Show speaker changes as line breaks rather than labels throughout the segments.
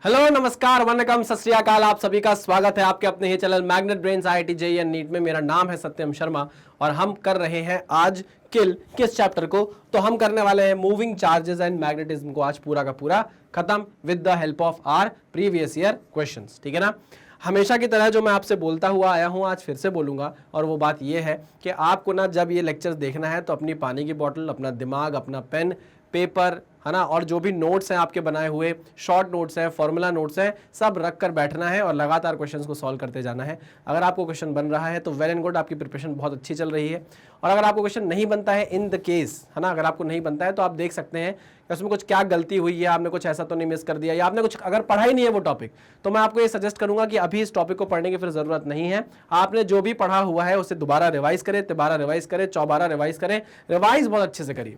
Hello नमस्कार वनकम सत श्री अकाल। आप सभी का स्वागत है आपके अपने ही channel magnet brains IIT JEE and NEET में। मेरा नाम है सत्यम शर्मा और हम कर रहे हैं आज किस चैप्टर को, तो हम करने वाले हैं मूविंग चार्जेस एंड मैग्नेटिज्म को आज पूरा का पूरा खत्म with the help of our previous year questions. ठीक है ना। हमेशा की तरह जो मैं आपसे बोलता हुआ आया हूं आज फिर से बोलूंगा, और वो बात ये है कि आपको ना जब ये लेक्चर्स देखना है तो अपनी पानी की बोतल, अपना दिमाग, अपना पेन, पेपर, है ना, और जो भी नोट्स हैं आपके बनाए हुए, शॉर्ट नोट्स हैं, फॉर्मूला नोट्स हैं, सब रख कर बैठना है और लगातार क्वेश्चंस को सॉल्व करते जाना है। अगर आपको क्वेश्चन बन रहा है तो वेल एंड गुड, आपकी प्रिपरेशन बहुत अच्छी चल रही है। और अगर आपको क्वेश्चन नहीं बनता है, इन द केस, है ना, अगर आपको नहीं बनता है तो आप देख सकते हैं कि उसमें कुछ क्या गलती हुई है, आपने कुछ ऐसा तो नहीं मिस कर दिया, या आपने कुछ अगर पढ़ा ही नहीं है वो टॉपिक, तो मैं आपको ये सजेस्ट करूंगा कि अभी इस टॉपिक को पढ़ने की फिर जरूरत नहीं है। आपने जो भी पढ़ा हुआ है उसे दोबारा रिवाइज करें, तिबारा रिवाइज करें, चौबारा रिवाइज करें, रिवाइज बहुत अच्छे से करिए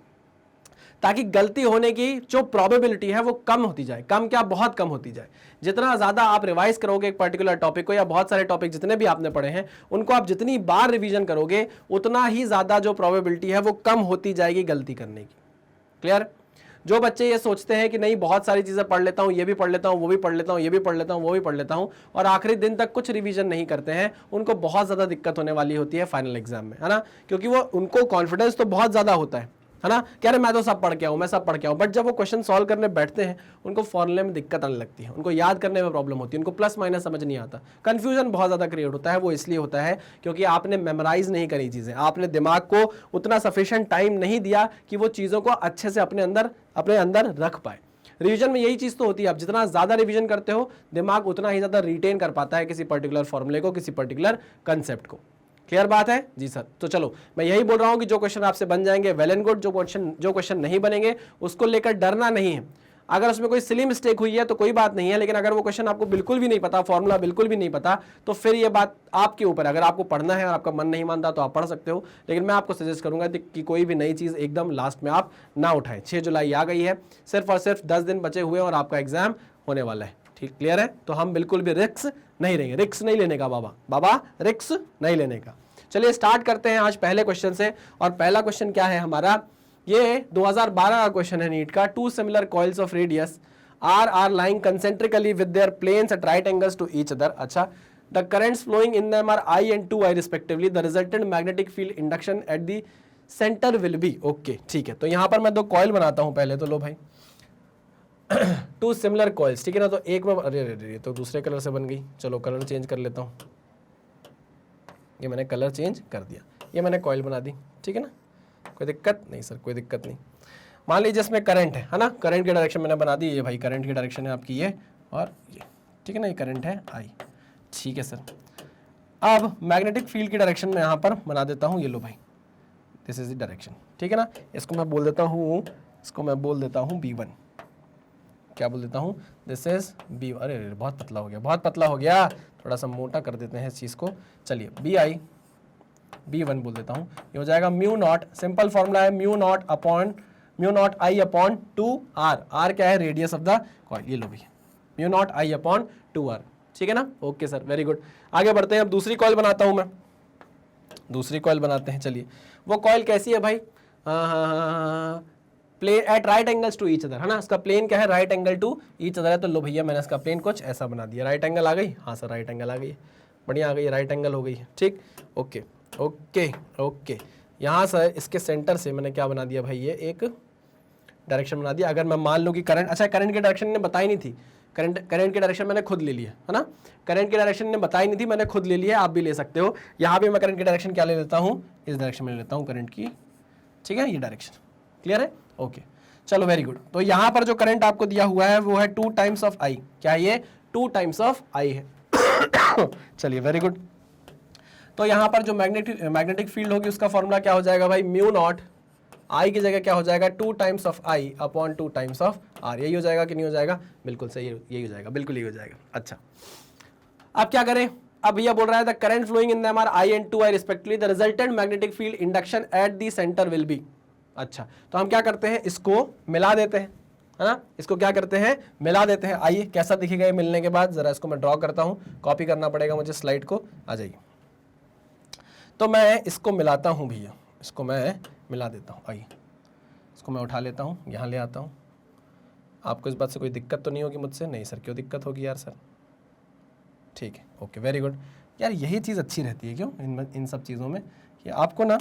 ताकि गलती होने की जो प्रोबेबिलिटी है वो कम होती जाए। कम क्या, बहुत कम होती जाए। जितना ज़्यादा आप रिवाइज करोगे एक पर्टिकुलर टॉपिक को, या बहुत सारे टॉपिक जितने भी आपने पढ़े हैं उनको आप जितनी बार रिवीजन करोगे उतना ही ज़्यादा जो प्रोबेबिलिटी है वो कम होती जाएगी गलती करने की। क्लियर। जो बच्चे ये सोचते हैं कि नहीं बहुत सारी चीज़ें पढ़ लेता हूँ, ये भी पढ़ लेता हूँ, वो भी पढ़ लेता हूँ, ये भी पढ़ लेता हूँ, वो भी पढ़ लेता हूँ, और आखिरी दिन तक कुछ रिवीजन नहीं करते हैं, उनको बहुत ज़्यादा दिक्कत होने वाली होती है फाइनल एग्जाम में, है ना। क्योंकि वो उनको कॉन्फिडेंस तो बहुत ज़्यादा होता है ना, कह रहे मैं तो सब पढ़ के आऊँ, मैं सब पढ़ के आऊँ, बट जब वो क्वेश्चन सॉल्व करने बैठते हैं उनको फॉर्मूले में दिक्कत आने लगती है, उनको याद करने में प्रॉब्लम होती है, उनको प्लस माइनस समझ नहीं आता, कंफ्यूजन बहुत ज़्यादा क्रिएट होता है। वो इसलिए होता है क्योंकि आपने मेमोराइज नहीं करी चीज़ें, आपने दिमाग को उतना सफिशिएंट टाइम नहीं दिया कि वो चीज़ों को अच्छे से अपने अंदर रख पाए। रिवीजन में यही चीज़ तो होती है, आप जितना ज़्यादा रिवीजन करते हो दिमाग उतना ही ज़्यादा रिटेन कर पाता है किसी पर्टिकुलर फॉर्मूले को, किसी पर्टिकुलर कंसेप्ट को। क्लियर बात है जी सर। तो चलो मैं यही बोल रहा हूं कि जो क्वेश्चन आपसे बन जाएंगे वेल एंड गुड, जो क्वेश्चन नहीं बनेंगे उसको लेकर डरना नहीं है। अगर उसमें कोई सिली मिस्टेक हुई है तो कोई बात नहीं है, लेकिन अगर वो क्वेश्चन आपको बिल्कुल भी नहीं पता, फॉर्मूला बिल्कुल भी नहीं पता, तो फिर ये बात आपके ऊपर। अगर आपको पढ़ना है और आपका मन नहीं मानता तो आप पढ़ सकते हो, लेकिन मैं आपको सजेस्ट करूंगा कि कोई भी नई चीज़ एकदम लास्ट में आप ना उठाएं। 6 जुलाई आ गई है, सिर्फ और सिर्फ 10 दिन बचे हुए और आपका एग्जाम होने वाला है। ठीक, क्लियर है। तो हम बिल्कुल भी रिस्क नहीं लेंगे, रिस्क नहीं लेने का बाबा रिस्क नहीं लेने का। चलिए स्टार्ट करते हैं आज पहले क्वेश्चन से। और पहला क्वेश्चन क्या है हमारा, ये 2012 का क्वेश्चन है नीट का। Two similar coils of radius R lying concentrically with their planes at right angles to each other. अच्छा, the currents flowing in them are I and 2I respectively. The resultant magnetic field induction at the centre will be. Okay ठीक है, तो यहां पर मैं दो coil बनाता हूं पहले तो। लो भाई टू सिमिलर कॉइल्स, ठीक है ना। तो एक में, अरे तो दूसरे कलर से बन गई। चलो कलर चेंज कर लेता हूं, ये मैंने कलर चेंज कर दिया, ये मैंने कॉइल बना दी, ठीक है ना। कोई दिक्कत नहीं सर, कोई दिक्कत नहीं। मान लीजिए इसमें करंट है ना, करंट की डायरेक्शन मैंने बना दी, ये भाई करंट की डायरेक्शन है आपकी ये और ये, ठीक है ना, ये करंट है I, ठीक है सर। अब मैग्नेटिक फील्ड की डायरेक्शन में यहाँ पर बना देता हूँ, ये लो भाई, दिस इज द डायरेक्शन, ठीक है ना। इसको मैं बोल देता हूँ, B1। क्या बोल देता हूँ, दिस इज B। अरे बहुत पतला हो गया, बहुत पतला हो गया, थोड़ा सा मोटा कर देते हैं इस चीज़ को। चलिए B1 बोल देता हूँ, ये हो जाएगा म्यू नॉट, सिंपल फॉर्मूला है mu not I upon 2R। R क्या है, रेडियस ऑफ द कॉइल, ये लो भैया, mu not I upon 2R, ठीक है ना। Okay sir, very good. आगे बढ़ते हैं, अब दूसरी कॉइल बनाता हूँ मैं, दूसरी कॉइल बनाते हैं। चलिए वो कॉइल कैसी है भाई, plane at right angles to each other, है ना। इसका प्लेन क्या है, right angle to each other है। तो लो भैया मैंने इसका प्लेन कुछ ऐसा बना दिया। राइट एंगल आ गई, हाँ सर राइट एंगल आ गई है, बढ़िया आ गई, राइट एंगल हो गई है, ठीक। ओके ओके ओके, यहाँ सर इसके सेंटर से मैंने क्या बना दिया भाई, ये एक डायरेक्शन बना दिया। अगर मैं मान लूँ कि करंट, अच्छा करंट की डायरेक्शन ने बताई नहीं थी, करंट की डायरेक्शन मैंने खुद ले लिया है ना। करंट की डायरेक्शन ने बताई नहीं थी, मैंने खुद ले लिया, आप भी ले सकते हो। यहाँ भी मैं करंट की डायरेक्शन क्या ले लेता हूँ, इस डायरेक्शन में ले लेता हूँ करंट की, ठीक है, ये डायरेक्शन क्लियर है। ओके चलो वेरी गुड। तो यहाँ पर जो करंट आपको दिया हुआ है वो है 2 टाइम्स ऑफ I। क्या ये 2 टाइम्स ऑफ I है। चलिए वेरी गुड। तो यहाँ पर जो मैग्नेटिक फील्ड होगी उसका फॉर्मूला क्या हो जाएगा भाई, म्यू नॉट I की जगह क्या हो जाएगा, 2 times of I upon 2 times of R। यही हो जाएगा कि नहीं हो जाएगा, बिल्कुल सही, यही हो जाएगा, बिल्कुल यही हो जाएगा। अच्छा अब क्या करें, अब भैया बोल रहा है the current flowing in them are I and 2I respectively, the resultant magnetic field induction at the centre will be. अच्छा तो हम क्या करते हैं, इसको मिला देते हैं, है ना। इसको क्या करते हैं, मिला देते हैं। आइए कैसा दिखेगा ये मिलने के बाद, जरा इसको मैं ड्रॉ करता हूं, कॉपी करना पड़ेगा मुझे स्लाइड को, आ जाइए। तो मैं इसको मिलाता हूं भैया, इसको मैं मिला देता हूं। आइए इसको मैं उठा लेता हूं, यहां ले आता हूं। आपको इस बात से कोई दिक्कत तो नहीं होगी मुझसे? नहीं सर, क्यों दिक्कत होगी यार सर? ठीक है, ओके, वेरी गुड। यार यही चीज़ अच्छी रहती है क्यों इन सब चीज़ों में, कि आपको ना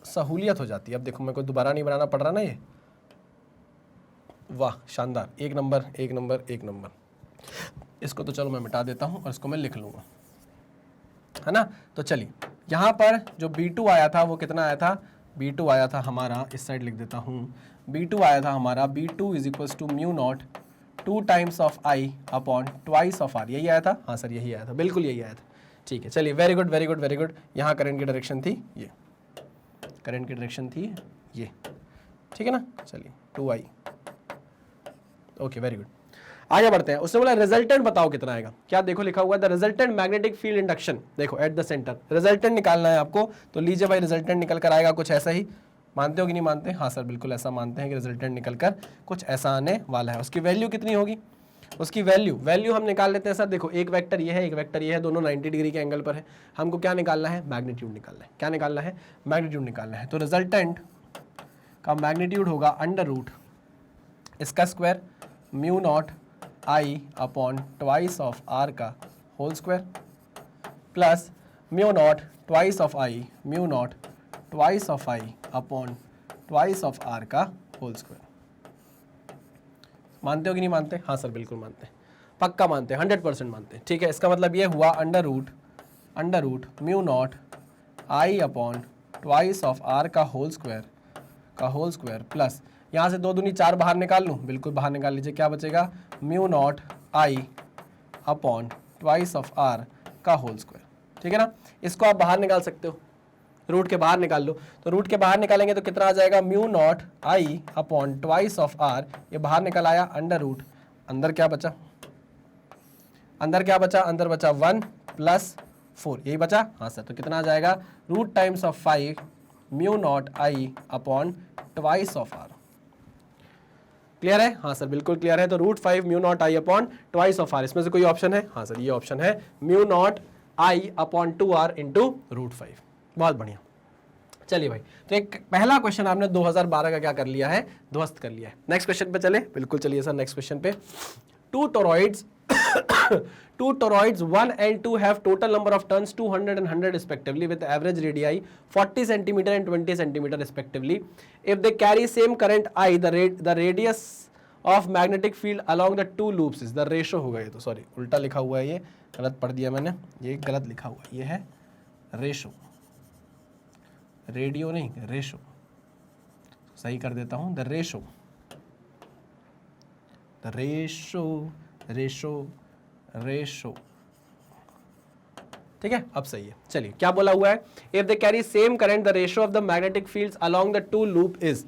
सहूलियत हो जाती है। अब देखो मेरे को दोबारा नहीं बनाना पड़ रहा ना ये। वाह, शानदार, एक नंबर एक नंबर एक नंबर। इसको तो चलो मैं मिटा देता हूँ और इसको मैं लिख लूँगा, है ना। तो चलिए, यहाँ पर जो B2 आया था वो कितना आया था? B2 आया था हमारा, इस साइड लिख देता हूँ, B2 आया था हमारा, B2 is equals to mu not 2 times of I upon twice of R। यही आया था? हाँ सर यही आया था, बिल्कुल यही आया था। ठीक है, चलिए, very good very good very good. यहाँ करंट की डायरेक्शन थी ये, करंट की डायरेक्शन थी ये, ठीक है ना। चलिए 2I, ओके, वेरी गुड। आगे बढ़ते हैं। उसने बोला रिजल्टेंट बताओ कितना आएगा। क्या देखो लिखा हुआ है, the resultant magnetic field induction, देखो एट द सेंटर। रिजल्टेंट निकालना है आपको, तो लीजिए भाई, रिजल्टेंट निकल कर आएगा कुछ ऐसा ही। मानते हो कि नहीं मानते? हाँ सर बिल्कुल ऐसा मानते हैं कि रिजल्टेंट निकल कर कुछ ऐसा आने वाला है। उसकी वैल्यू कितनी होगी? उसकी वैल्यू हम निकाल लेते हैं सर। देखो एक वेक्टर ये है, एक वेक्टर ये है, दोनों 90 डिग्री के एंगल पर है। हमको क्या निकालना है? मैग्नीट्यूड निकालना है। क्या निकालना है? मैग्नीट्यूड निकालना है। तो रिजल्टेंट का मैग्नीट्यूड होगा अंडर रूट इसका square mu not I upon twice of R का whole square plus mu not twice of I, mu not twice of I upon twice of R का होल स्क्वायर। मानते हो कि नहीं मानते? हाँ सर बिल्कुल मानते हैं, पक्का मानते हैं, 100% मानते हैं। ठीक है, इसका मतलब ये हुआ under root mu not I upon twice of R का होल स्क्वायर प्लस यहाँ से 2 दूनी 4 बाहर निकाल लूँ, बिल्कुल बाहर निकाल लीजिए। क्या बचेगा? Mu not I upon twice of R का होल स्क्वायर, ठीक है ना। इसको आप बाहर निकाल सकते हो, रूट के बाहर निकाल लो। तो रूट के बाहर निकालेंगे तो कितना आ जाएगा? Mu not I upon twice of R, ये बाहर निकल आया अंडर रूट, अंदर क्या बचा? अंदर बचा 1 प्लस 4, यही बचा। हाँ सर, तो कितना आ जाएगा? Root times of 5 mu not I upon twice of R। Clear है? हाँ सर बिल्कुल क्लियर है। तो root 5 mu not I upon twice of R, इसमें से कोई ऑप्शन है? हाँ सर ये ऑप्शन है, mu not I upon 2R into root 5। बहुत बढ़िया। चलिए भाई, तो एक पहला क्वेश्चन आपने 2012 का क्या कर लिया है? ध्वस्त कर लिया है। नेक्स्ट क्वेश्चन पे चले, बिल्कुल चलिए सर नेक्स्ट क्वेश्चन पे। Two toroids 1 and 2 have total number of turns 200 and 100 respectively with average radii 40 cm and 20 cm respectively. If they carry same current I, the radius of magnetic field along the two loops is the ratio होगा। ये तो sorry उल्टा लिखा हुआ है, ये गलत पढ़ दिया मैंने, ये गलत लिखा हुआ है, ये है रेशो, रेडियो नहीं रेशो, सही कर देता हूँ, द रेशो, ठीक है, अब सही है। चलिए क्या बोला हुआ है? If they carry same current the ratio of the magnetic fields along the two loop is.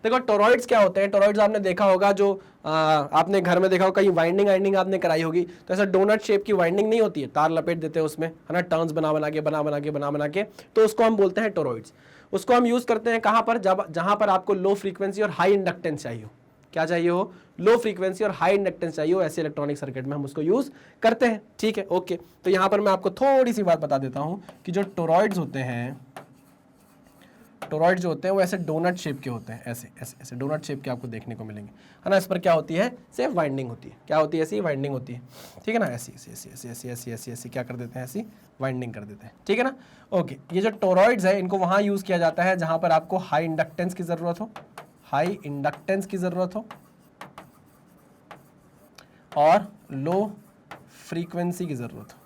देखो टोरॉइड्स क्या होते हैं? टोरॉइड्स आपने देखा होगा, जो आपने घर में देखा होगा, कहीं वाइंडिंग आपने कराई होगी, तो ऐसा डोनट शेप की वाइंडिंग नहीं होती है, तार लपेट देते हैं उसमें, है ना, टर्न्स बना के, तो उसको हम बोलते हैं टोरॉइड्स। उसको हम यूज करते हैं कहाँ पर? जहां पर आपको लो फ्रीक्वेंसी और हाई इंडक्टेंस चाहिए हो। क्या चाहिए हो? लो फ्रीक्वेंसी और हाई इंडक्टेंस चाहिए हो, ऐसे इलेक्ट्रॉनिक सर्किट में हम उसको यूज करते हैं। ठीक है, ओके। तो यहां पर मैं आपको थोड़ी सी बात बता देता हूं कि जो टोरॉइड्स होते हैं, टोरॉइड्स जो होते हैं वो ऐसे डोनट शेप के होते हैं, ऐसे डोनट शेप के आपको देखने को मिलेंगे, है ना। इस पर क्या होती है? सिर्फ वाइंडिंग होती है। क्या होती है? ऐसी वाइंडिंग होती है, ठीक है ना। ऐसी क्या कर देते हैं? ऐसी वाइंडिंग कर देते हैं, ठीक है ना। ओके, ये जो टोरॉइड्स है इनको वहां यूज किया जाता है जहां पर आपको हाई इंडक्टेंस की जरूरत हो, और लो फ्रीक्वेंसी की जरूरत हो,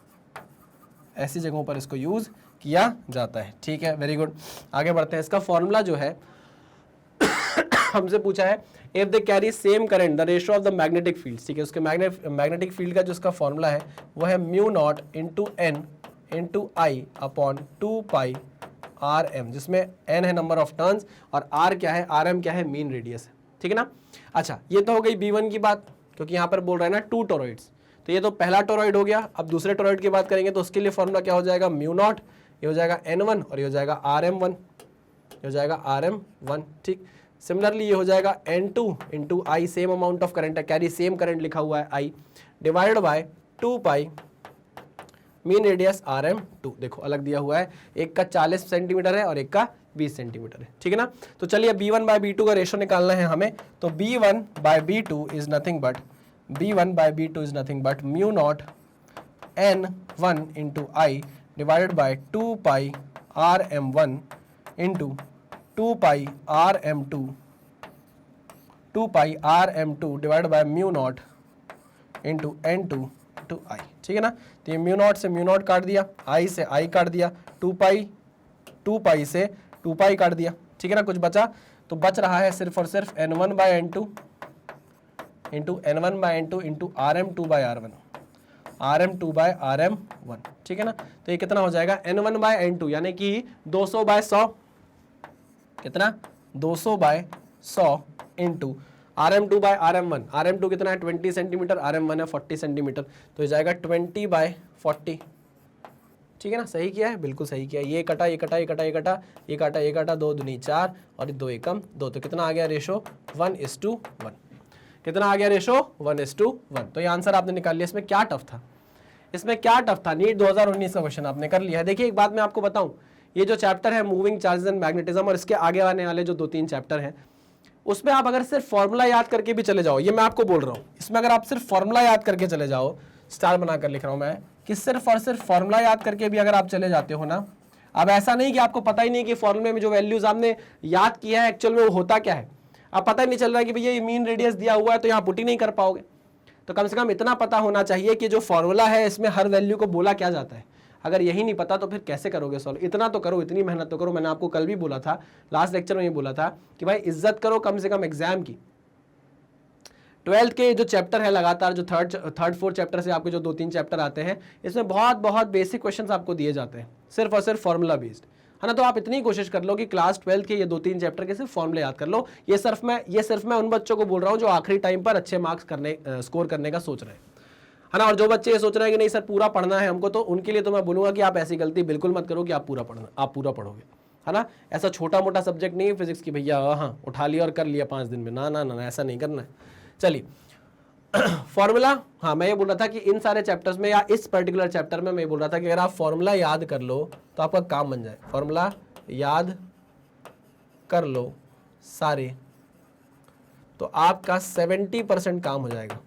ऐसी जगहों पर इसको यूज किया जाता है। ठीक है, वेरी गुड। आगे बढ़ते हैं। इसका फॉर्मूला जो है हमसे पूछा है, if they carry same current the ratio of the magnetic field. ठीक है, उसके मैग्नेटिक फील्ड का जो इसका फॉर्मूला है वो है mu not into N into I upon 2 pi R M, जिसमें एन है नंबर ऑफ टर्न्स और आर क्या है? आर एम क्या है? मीन रेडियस है, ठीक है ना। अच्छा, ये तो हो गई B1 की बात, क्योंकि यहाँ पर बोल रहा है ना 2 टोरॉइड्स, तो ये तो पहला टोरॉइड हो गया। अब दूसरे टोरॉइड की बात करेंगे तो उसके लिए फॉर्मूला क्या हो जाएगा? म्यू नॉट, ये हो जाएगा N1 और ये हो जाएगा RM1, ये हो जाएगा RM1। ठीक, सिमिलरली ये हो जाएगा N2 into I, same amount of current है, कैरी सेम करंट लिखा हुआ है I, divided by 2 pi mean radius RM2। देखो अलग दिया हुआ है, एक का 40 सेंटीमीटर है और एक का 20 सेंटीमीटर है, ठीक है ना। तो चलिए B1 बाय B2 का रेशो निकालना है हमें, तो B1 by B2 is nothing but mu not N1 into I divided by 2 pi RM1 into 2 pi RM2 divided by mu not into N2 two I, ठीक है ना। तो ये म्यू नॉट से म्यू नॉट काट दिया, आई से आई काट दिया, 2 पाई से 2 पाई काट दिया, ठीक है ना। कुछ बचा, तो बच रहा है सिर्फ और सिर्फ N1 bye N2 into RM2 bye RM1, ठीक है ना। तो ये कितना हो जाएगा, N1 बाय N2 यानी कि 200 बाय 100, कितना 200 bye 100 into RM2 bye RM1, RM2 कितना है 20 सेंटीमीटर, RM1 है 40 सेंटीमीटर, तो ये जाएगा 20 बाय 40, ठीक है ना। सही किया है, बिल्कुल सही किया। ये कटा, 2 दूनी 4 और 2 एकम 2, तो कितना आ गया रेशो 1:1, कितना आ गया रेशो 1:1। तो ये आंसर आपने निकाल लिया। इसमें क्या टफ था, नीट 2019 का क्वेश्चन आपने कर लिया है। देखिए एक बात मैं आपको बताऊं, ये जो चैप्टर है मूविंग चार्जेस एंड मैग्नेटिज्म और इसके आगे आने वाले जो 2-3 चैप्टर हैं, उसमें आप अगर सिर्फ फॉर्मूला याद करके भी चले जाओ, ये मैं आपको बोल रहा हूँ, इसमें अगर आप सिर्फ फॉर्मूला याद करके चले जाओ, स्टार बनाकर लिख रहा हूँ मैं कि सिर्फ और सिर्फ फॉर्मूला याद करके भी अगर आप चले जाते हो ना, अब ऐसा नहीं कि आपको पता ही नहीं कि फॉर्मूले में जो वैल्यूज आपने याद किया है एक्चुअल में वो होता क्या है, अब पता ही नहीं चल रहा है कि भैया ये मीन रेडियस दिया हुआ है तो यहाँ पुट ही नहीं कर पाओगे। तो कम से कम इतना पता होना चाहिए कि जो फॉर्मूला है इसमें हर वैल्यू को बोला क्या जाता है। अगर यही नहीं पता तो फिर कैसे करोगे सॉल्व, इतना तो करो, इतनी मेहनत तो करो। मैंने आपको कल भी बोला था, लास्ट लेक्चर में ये बोला था कि भाई इज्जत करो कम से कम एग्जाम की। 12th के जो चैप्टर है लगातार, जो थर्ड फोर्थ चैप्टर से आपके जो 2-3 चैप्टर आते हैं, इसमें बहुत बेसिक क्वेश्चंस आपको दिए जाते हैं, सिर्फ और सिर्फ फॉर्मूला बेस्ड, है ना। तो आप इतनी कोशिश कर लो कि क्लास 12th के ये 2-3 चैप्टर के सिर्फ फॉर्मूले याद कर लो। ये सिर्फ मैं उन बच्चों को बोल रहा हूँ जो आखिरी टाइम पर अच्छे मार्क्स स्कोर करने का सोच रहे हैं, है ना। और जो बच्चे ये सोच रहे हैं कि नहीं सर पूरा पढ़ना है हमको, तो उनके लिए तो मैं बोलूंगा कि आप ऐसी गलती बिल्कुल मत करो कि आप पूरा पढ़ोगे, है ना। ऐसा छोटा मोटा सब्जेक्ट नहीं है फिजिक्स की भैया हाँ उठा लिया और कर लिया 5 दिन में, ना ऐसा नहीं करना है। चलिए फॉर्मूला, हाँ मैं ये बोल रहा था कि इन सारे चैप्टर्स में या इस पर्टिकुलर चैप्टर में मैं ये बोल रहा था कि अगर आप फॉर्मूला याद कर लो तो आपका काम बन जाए। फॉर्मूला याद कर लो सारे, तो आपका 70% काम हो जाएगा,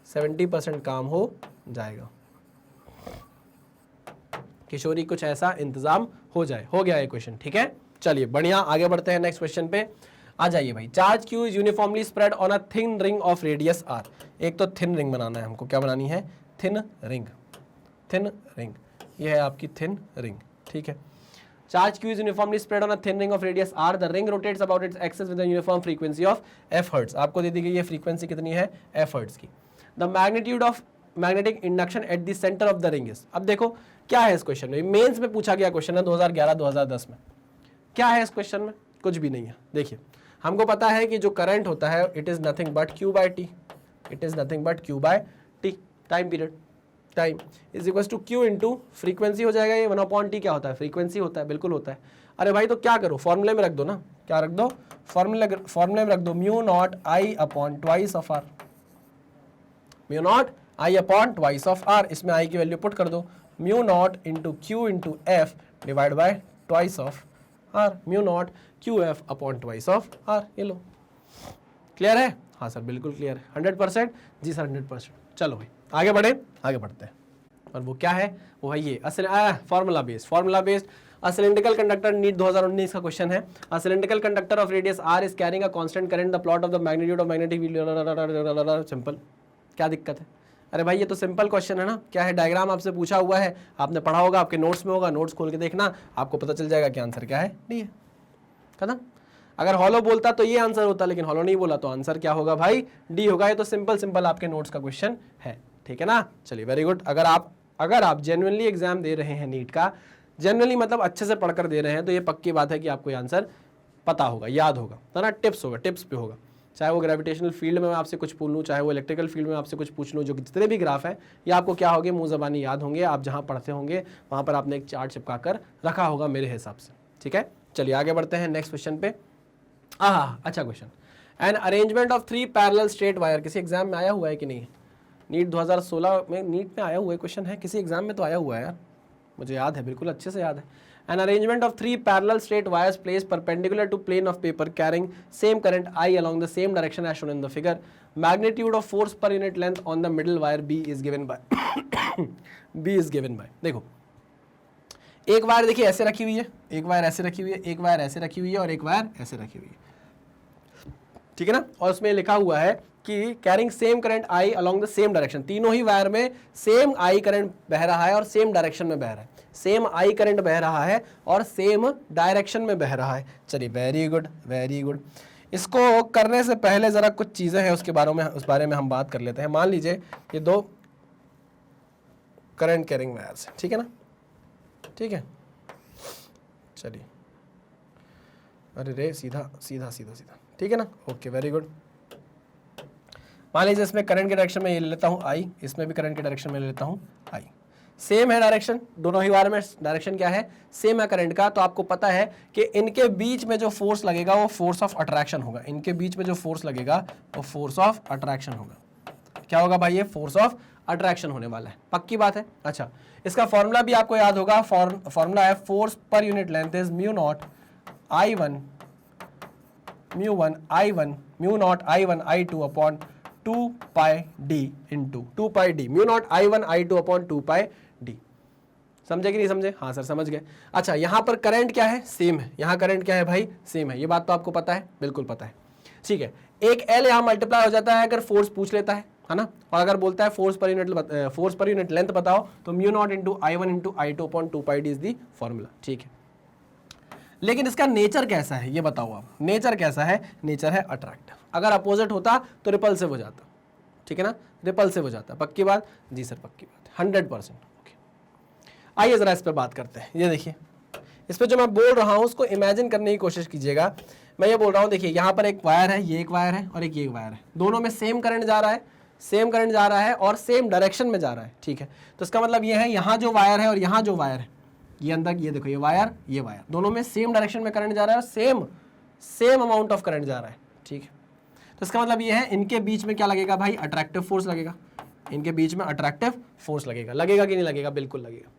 70% काम हो जाएगा। किशोरी कुछ ऐसा इंतजाम हो जाए, हो गया ये क्वेश्चन, ठीक है। चलिए बढ़िया, आगे बढ़ते हैं नेक्स्ट क्वेश्चन पे। आ जाइए भाई, charge q is uniformly spread on a thin ring of radius r. एक तो थिन रिंग बनाना है हमको, क्या बनानी है, थिन रिंग। ये है आपकी थिन रिंग, ठीक है। Charge q is uniformly spread on a thin ring of radius r, the ring rotates about its axis with a uniform frequency of f hertz. आपको दे दी गई है फ्रीक्वेंसी कितनी है, f हर्ट्ज की। The magnitude of magnetic induction at the centre of the ring is. अब देखो क्या है इस क्वेश्चन में, मेंस में पूछा गया क्वेश्चन है 2011-2010 में। क्या है इस क्वेश्चन में, कुछ भी नहीं है। देखिए हमको पता है कि जो करंट होता है it is nothing but Q by t, time period, time is equal to Q into frequency हो जाएगा। ये 1/T क्या होता है, फ्रीक्वेंसी होता है, बिल्कुल होता है। अरे भाई तो क्या करो, फॉर्मूले में रख दो ना, क्या रख दो, फॉर्मूले में रख दो mu not I upon twice of r, इसमें आई की वैल्यू पुट कर दो, mu not into Q into f divide by twice of r, mu not QF upon twice of r. ये लो, क्लियर है, हाँ सर बिल्कुल क्लियर है, 100%, जी सर 100%। चलो भाई आगे बढ़ते हैं। और वो क्या है, वो है ये formula based a cylindrical conductor, NEET 2019 का क्वेश्चन है। A cylindrical conductor of radius R is carrying a constant current, the plot of the magnitude of magnetic field. Simple, क्या दिक्कत है, अरे भाई ये तो सिंपल क्वेश्चन है ना। क्या है, डायग्राम आपसे पूछा हुआ है, आपने पढ़ा होगा, आपके नोट्स में होगा, नोट्स खोल के देखना, आपको पता चल जाएगा कि आंसर क्या है, डी है, खत्म। अगर हॉलो बोलता तो ये आंसर होता, लेकिन हॉलो नहीं बोला तो आंसर क्या होगा भाई, डी होगा। ये तो सिंपल आपके नोट्स का क्वेश्चन है, ठीक है ना। चलिए वेरी गुड। अगर आप जेन्युइनली एग्जाम दे रहे हैं नीट का, जेन्युइनली मतलब अच्छे से पढ़कर दे रहे हैं, तो ये पक्की बात है कि आपको ये आंसर पता होगा, याद होगा, है ना। टिप्स पे होगा, चाहे वो ग्रेविटेशनल फील्ड में मैं आपसे कुछ पूछ लूँ, चाहे वो इलेक्ट्रिकल फील्ड में आपसे कुछ पूछ लूँ, जो जितने भी ग्राफ हैं ये आपको क्या होंगे, मुंह ज़बानी याद होंगे। आप जहाँ पढ़ते होंगे वहाँ पर आपने एक चार्ट चिपका कर रखा होगा मेरे हिसाब से, ठीक है। चलिए आगे बढ़ते हैं नेक्स्ट क्वेश्चन पे। अच्छा question, an arrangement of 3 parallel straight wire, किसी एग्जाम में आया हुआ है कि नहीं, नीट 2016 में नीट में आया हुआ है क्वेश्चन है, किसी एग्जाम में तो आया हुआ है यार, मुझे याद है, बिल्कुल अच्छे से याद है। An arrangement of 3 parallel straight wires placed perpendicular to plane of paper carrying same current I along the same direction as shown in the figure. Magnitude of force per unit length on the middle wire B is given by B is given by देखो एक wire देखिए ऐसे रखी हुई है, एक wire ऐसे रखी हुई है, एक वायर ऐसे रखी हुई है और एक वायर ऐसे रखी हुई है, ठीक है ना। और उसमें लिखा हुआ है कि carrying same current I along the same direction, तीनों ही वायर में सेम आई करंट बह रहा है और सेम डायरेक्शन में बह रहा है, सेम आई करंट बह रहा है और सेम डायरेक्शन में बह रहा है। चलिए वेरी गुड वेरी गुड। इसको करने से पहले जरा कुछ चीजें हैं उसके बारे में हम बात कर लेते हैं। मान लीजिए ये दो करंट कैरिंग वायर्स है, ठीक है ना, ठीक है। चलिए अरे रे सीधा सीधा सीधा सीधा, ठीक है ना, ओके वेरी गुड। मान लीजिए इसमें करंट के डायरेक्शन में ये ले लेता हूँ आई, इसमें भी करंट के डायरेक्शन में ले लेता हूँ आई, सेम है डायरेक्शन, दोनों ही वायर में डायरेक्शन क्या है, सेम है करंट का। तो आपको पता है कि इनके बीच में जो फोर्स लगेगा वो फोर्स ऑफ अट्रैक्शन होगा, इनके बीच में जो फोर्स लगेगा वो फोर्स ऑफ अट्रैक्शन होगा। क्या होगा भाई, ये फोर्स ऑफ अट्रैक्शन होने वाला है, पक्की बात है। अच्छा, इसका फॉर्मूला भी आपको याद होगा, फॉर्मूला है फोर्स पर unit length is mu not I one mu not I one I two upon 2 pi D into 2 pi D, mu not I one I two upon 2 pi D. समझे कि नहीं समझे? हाँ सर समझ गए। अच्छा, यहाँ पर करंट क्या है, सेम है, यहाँ करंट क्या है भाई, सेम है, ये बात तो आपको पता है, बिल्कुल पता है, ठीक है। एक एल यहाँ मल्टीप्लाई हो जाता है अगर फोर्स पूछ लेता है ना, और अगर बोलता है फोर्स पर यूनिट लेंथ बताओ तो mu naught into I one into I two upon 2 pi D is the formula, ठीक है। लेकिन इसका नेचर कैसा है ये बताओ आप, नेचर कैसा है, नेचर है अट्रैक्टिव। अगर अपोजिट होता तो रिपल्सिव हो जाता, ठीक है ना, रिपल्सिव हो जाता, पक्की बात जी सर, पक्की बात, 100%। ओके, आइए जरा इस पर बात करते हैं। ये देखिए, इस पर जो मैं बोल रहा हूँ उसको इमेजिन करने की कोशिश कीजिएगा। मैं ये बोल रहा हूँ, देखिए यहाँ पर एक वायर है, ये एक वायर है और एक ये वायर है, दोनों में सेम करंट जा रहा है, सेम करंट जा रहा है और सेम डायरेक्शन में जा रहा है, ठीक है। तो इसका मतलब ये है, यहाँ जो वायर है और यहाँ जो वायर है, ये अंदर ये देखो, ये वायर दोनों में सेम डायरेक्शन में करंट जा रहा है और सेम अमाउंट ऑफ करंट जा रहा है, ठीक है। तो इसका मतलब ये है, इनके बीच में क्या लगेगा भाई, अट्रैक्टिव फोर्स लगेगा, इनके बीच में अट्रैक्टिव फोर्स लगेगा, लगेगा कि नहीं लगेगा, बिल्कुल लगेगा,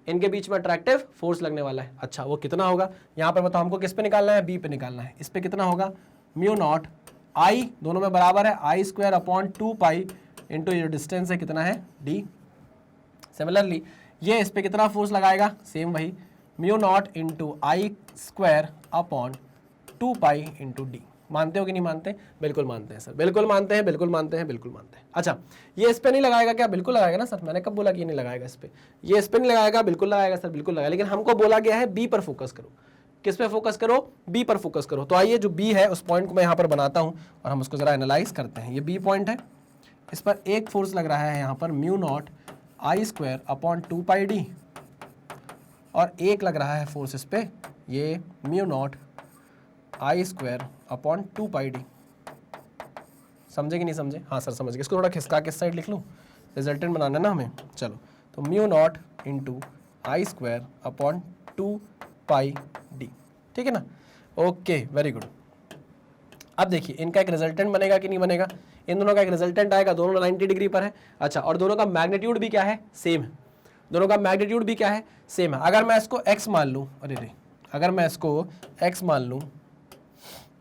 इनके बीच में अट्रैक्टिव फोर्स लगने वाला है। अच्छा, वो कितना होगा, यहाँ पर बताओ हमको किस पे निकालना है, बी पे निकालना है। इस पे कितना होगा, म्यू नॉट आई, दोनों में बराबर है आई स्क्वायर अपॉन 2 पाई इंटू ये डिस्टेंस है कितना है, डी। सिमिलरली ये इस पे कितना फोर्स लगाएगा, सेम वही, mu not into I square upon 2 pi into D. मानते हो कि नहीं मानते? बिल्कुल मानते हैं सर, बिल्कुल मानते हैं, बिल्कुल मानते हैं, बिल्कुल मानते हैं। अच्छा, ये इस पे नहीं लगाएगा क्या? बिल्कुल लगाएगा ना सर, मैंने कब बोला कि ये नहीं लगाएगा इस पे, ये इस पे नहीं लगाएगा, बिल्कुल लगाएगा सर, बिल्कुल लगाएगा। लेकिन हमको बोला गया है बी पर फोकस करो, किस पे फोकस करो, बी पर फोकस करो। तो आइए जो बी है उस पॉइंट को मैं यहाँ पर बनाता हूँ और हम उसको जरा एनालाइज करते हैं। ये बी पॉइंट है, इस पर एक फोर्स लग रहा है यहाँ पर mu not I square upon 2 pi D, और एक लग रहा है फोर्स इस पे, ये mu not I square upon 2 pi D. समझे कि नहीं समझे? हाँ सर समझ गए। इसको थोड़ा खिसका के साइड लिख लूँ, रिजल्टेंट बनाना है ना हमें। चलो, तो mu naught into I square upon 2 pi D, ठीक है ना, ओके वेरी गुड। अब देखिए इनका एक रिजल्टेंट बनेगा कि नहीं बनेगा, इन दोनों का एक रिजल्टेंट आएगा, दोनों 90 डिग्री पर है। अच्छा, और दोनों का मैग्नीट्यूड भी क्या है, सेम है, दोनों का मैग्नीट्यूड भी क्या है, सेम है। अगर मैं इसको x मान लूँ, अरे रे, अगर मैं इसको x मान लूँ,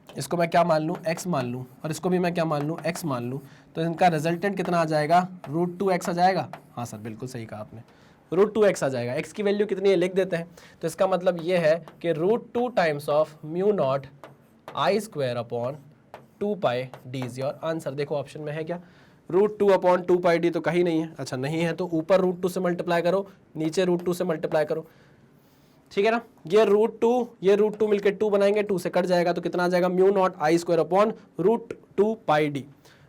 इसको मैं क्या मान लूँ, x मान लूँ, और इसको भी मैं क्या मान लूँ, x मान लूँ, तो इनका रिजल्टेंट कितना आ जाएगा, √2x आ जाएगा। हाँ सर बिल्कुल सही कहा आपने, √2x आ जाएगा। x की वैल्यू कितनी है लिख देते हैं, तो इसका मतलब ये है कि √2 times of mu not I square upon 2 pi D is your answer. देखो ऑप्शन में है क्या, √2 अपॉन 2 पाई डी तो कहीं नहीं है। अच्छा नहीं है तो ऊपर √2 से मल्टीप्लाई करो, नीचे √2 से मल्टीप्लाई करो, ठीक है ना। ये √2 मिलकर 2 बनाएंगे, 2 से कट जाएगा तो कितना आ जाएगा, mu not I square upon √2 pi D,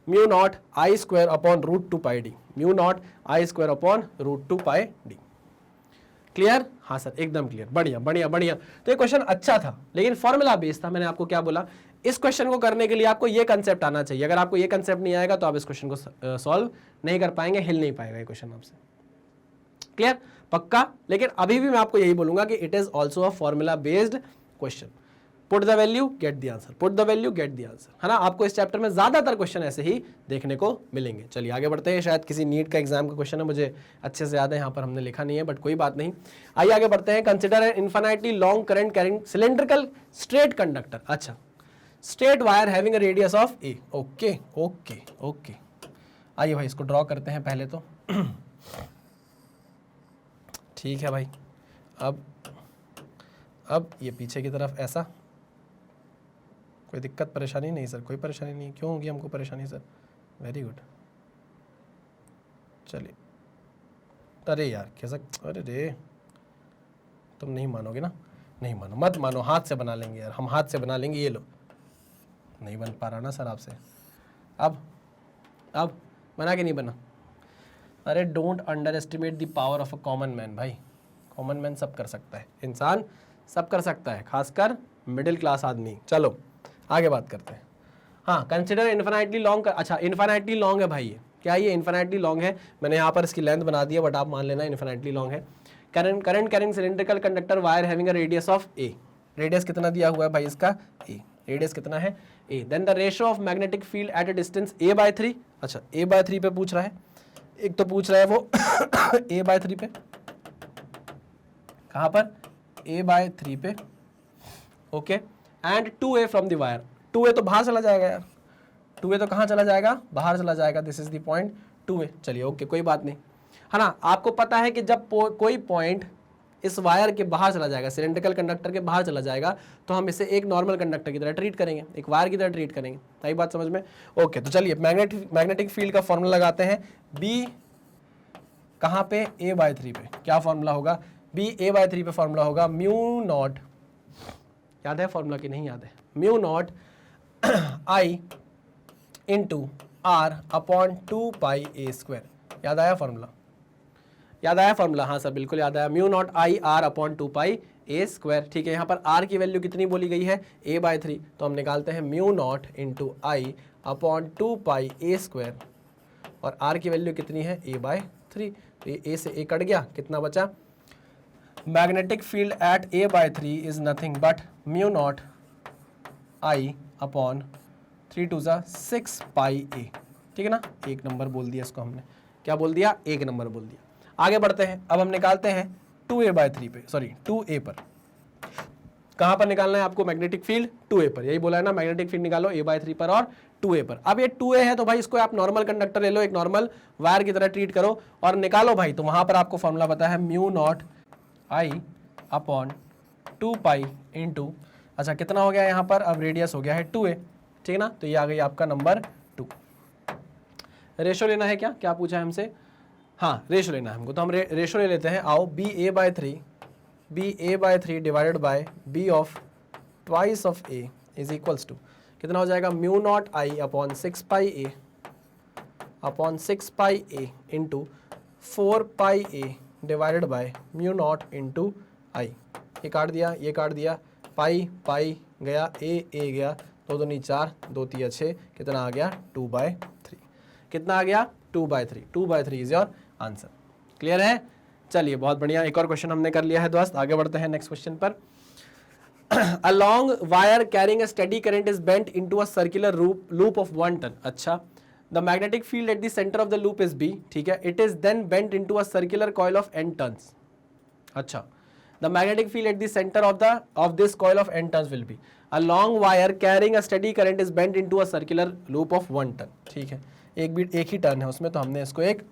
mu not I square upon √2 pi D, mu not I square upon √2 pi D. Clear? हाँ सर एकदम क्लियर, बढ़िया बढ़िया बढ़िया। तो ये क्वेश्चन अच्छा था लेकिन फॉर्मूला बेस्ड था। मैंने आपको क्या बोला, इस क्वेश्चन को करने के लिए आपको ये कंसेप्ट आना चाहिए। अगर आपको ये कंसेप्ट नहीं आएगा तो आप इस क्वेश्चन को सॉल्व नहीं कर पाएंगे, हिल नहीं पाएगा ये क्वेश्चन आपसे। क्लियर? पक्का? लेकिन अभी भी मैं आपको यही बोलूंगा कि it is also a formula based question. Put the value get the answer, put the value get the answer, है ना। आपको इस चैप्टर में ज्यादातर क्वेश्चन ऐसे ही देखने को मिलेंगे। चलिए आगे बढ़ते हैं, शायद किसी नीट का एग्जाम का क्वेश्चन है, मुझे अच्छे से याद है, यहाँ पर हमने लिखा नहीं है बट कोई बात नहीं। आइए आगे बढ़ते हैं। Consider an infinitely long current carrying cylindrical straight conductor, अच्छा straight wire having a radius of A. Okay okay okay, आइए भाई इसको ड्रॉ करते हैं पहले तो। ठीक है भाई, अब ये पीछे की तरफ ऐसा, कोई दिक्कत परेशानी नहीं सर, कोई परेशानी नहीं, क्यों होगी हमको परेशानी सर, वेरी गुड। चलिए, अरे यार कैसा, अरे रे तुम नहीं मानोगे ना, नहीं मानो, मत मानो, हाथ से बना लेंगे यार, हम हाथ से बना लेंगे। ये लो, नहीं बन पा रहा ना सर आपसे, अब बना के नहीं बना। अरे don't under estimate the power of a common man भाई, कॉमन मैन सब कर सकता है, इंसान सब कर सकता है, खासकर मिडिल क्लास आदमी। चलो आगे बात करते हैं। हाँ, कंसिडर इन्फिनिटली लॉन्ग, अच्छा इन्फिनिटली लॉन्ग है भाई, ये क्या, ये इन्फिनिटली लॉन्ग है, मैंने यहाँ पर इसकी लेंथ बना दी है बट आप मान लेना इन्फिनिटली लॉन्ग है। Current carrying cylindrical conductor wire having a radius of A, radius कितना दिया हुआ है भाई इसका, ए, रेडियस कितना है A. Then the ratio of magnetic field at a distance a/3, अच्छा a/3 पे पूछ रहा है, एक तो पूछ रहा है वो a/3 पे, कहाँ पर, a/3 पे, okay. And 2a from the wire, 2a तो बाहर चला जाएगा यार, 2a तो कहाँ चला जाएगा, बाहर चला जाएगा, this is the point 2a। चलिए ओके, कोई बात नहीं, है ना। आपको पता है कि जब कोई पॉइंट इस वायर के बाहर चला जाएगा, सिलेंड्रिकल कंडक्टर के बाहर चला जाएगा, तो हम इसे एक नॉर्मल कंडक्टर की तरह ट्रीट करेंगे, एक वायर की तरह ट्रीट करेंगे। सही बात समझ में, ओके। तो चलिए मैग्नेटिक फील्ड का फॉर्मूला लगाते हैं, बी कहाँ पे, a/3 पे, क्या फॉर्मूला होगा, b a/3 पे फॉर्मूला होगा म्यू नॉट, याद है फॉर्मूला की नहीं याद है, mu not I into r upon 2πa², याद आया फॉर्मूला, याद आया फॉर्मूला, हाँ सर बिल्कुल याद आया, mu not I r upon 2πa²। ठीक है, यहाँ पर r की वैल्यू कितनी बोली गई है, a/3, तो हम निकालते हैं mu naught into I upon 2πa², और r की वैल्यू कितनी है, a/3, तो ये a से a कट गया, कितना बचा, magnetic field eight a/3 is nothing but mu not I upon 3 2 6πa। ठीक है ना, एक नंबर बोल दिया इसको हमने, क्या बोल दिया, एक नंबर बोल दिया। आगे बढ़ते हैं, अब हम निकालते हैं 2a/3 पे, सॉरी 2a पर, कहाँ पर निकालना है आपको मैग्नेटिक फील्ड, 2a पर, यही बोला है ना, मैग्नेटिक फील्ड निकालो a/3 पर और 2a पर। अब ये 2a है तो भाई इसको आप नॉर्मल कंडक्टर ले लो, एक नॉर्मल वायर की तरह ट्रीट करो और निकालो भाई, तो वहां पर आपको फॉर्मूला पता है mu not I upon 2π into, अच्छा कितना हो गया यहाँ पर, अब रेडियस हो गया है 2a, ठीक है ना, तो ये आ गई आपका नंबर 2। रेशो लेना है क्या, क्या पूछा है हमसे, हाँ रेशो लेना है हमको, तो हम रेशो ले लेते हैं, आओ b a/3 divided by b of twice of a is equals to, कितना हो जाएगा, mu not I upon 6πa into 4πa divided by mu not into I, ये काट दिया, पाई गया, ए गया, 2 दूनी 4, 2 3 6, कितना आ गया, 2/3, कितना आ गया, 2/3 इज योर आंसर। क्लियर है, चलिए बहुत बढ़िया, एक और क्वेश्चन हमने कर लिया है दोस्त, आगे बढ़ते हैं नेक्स्ट क्वेश्चन पर। A long wire carrying a steady current is bent into a circular loop of 1 turn, अच्छा the magnetic field at the centre of the loop is B, ठीक है, it is then bent into a circular coil of n turns, अच्छा the magnetic field at the center of this coil of n turns will be a long wire carrying a steady current is bent into a circular loop of 1 ton, ठीक है, एक ही turn है उसमें, तो हमने इसको एक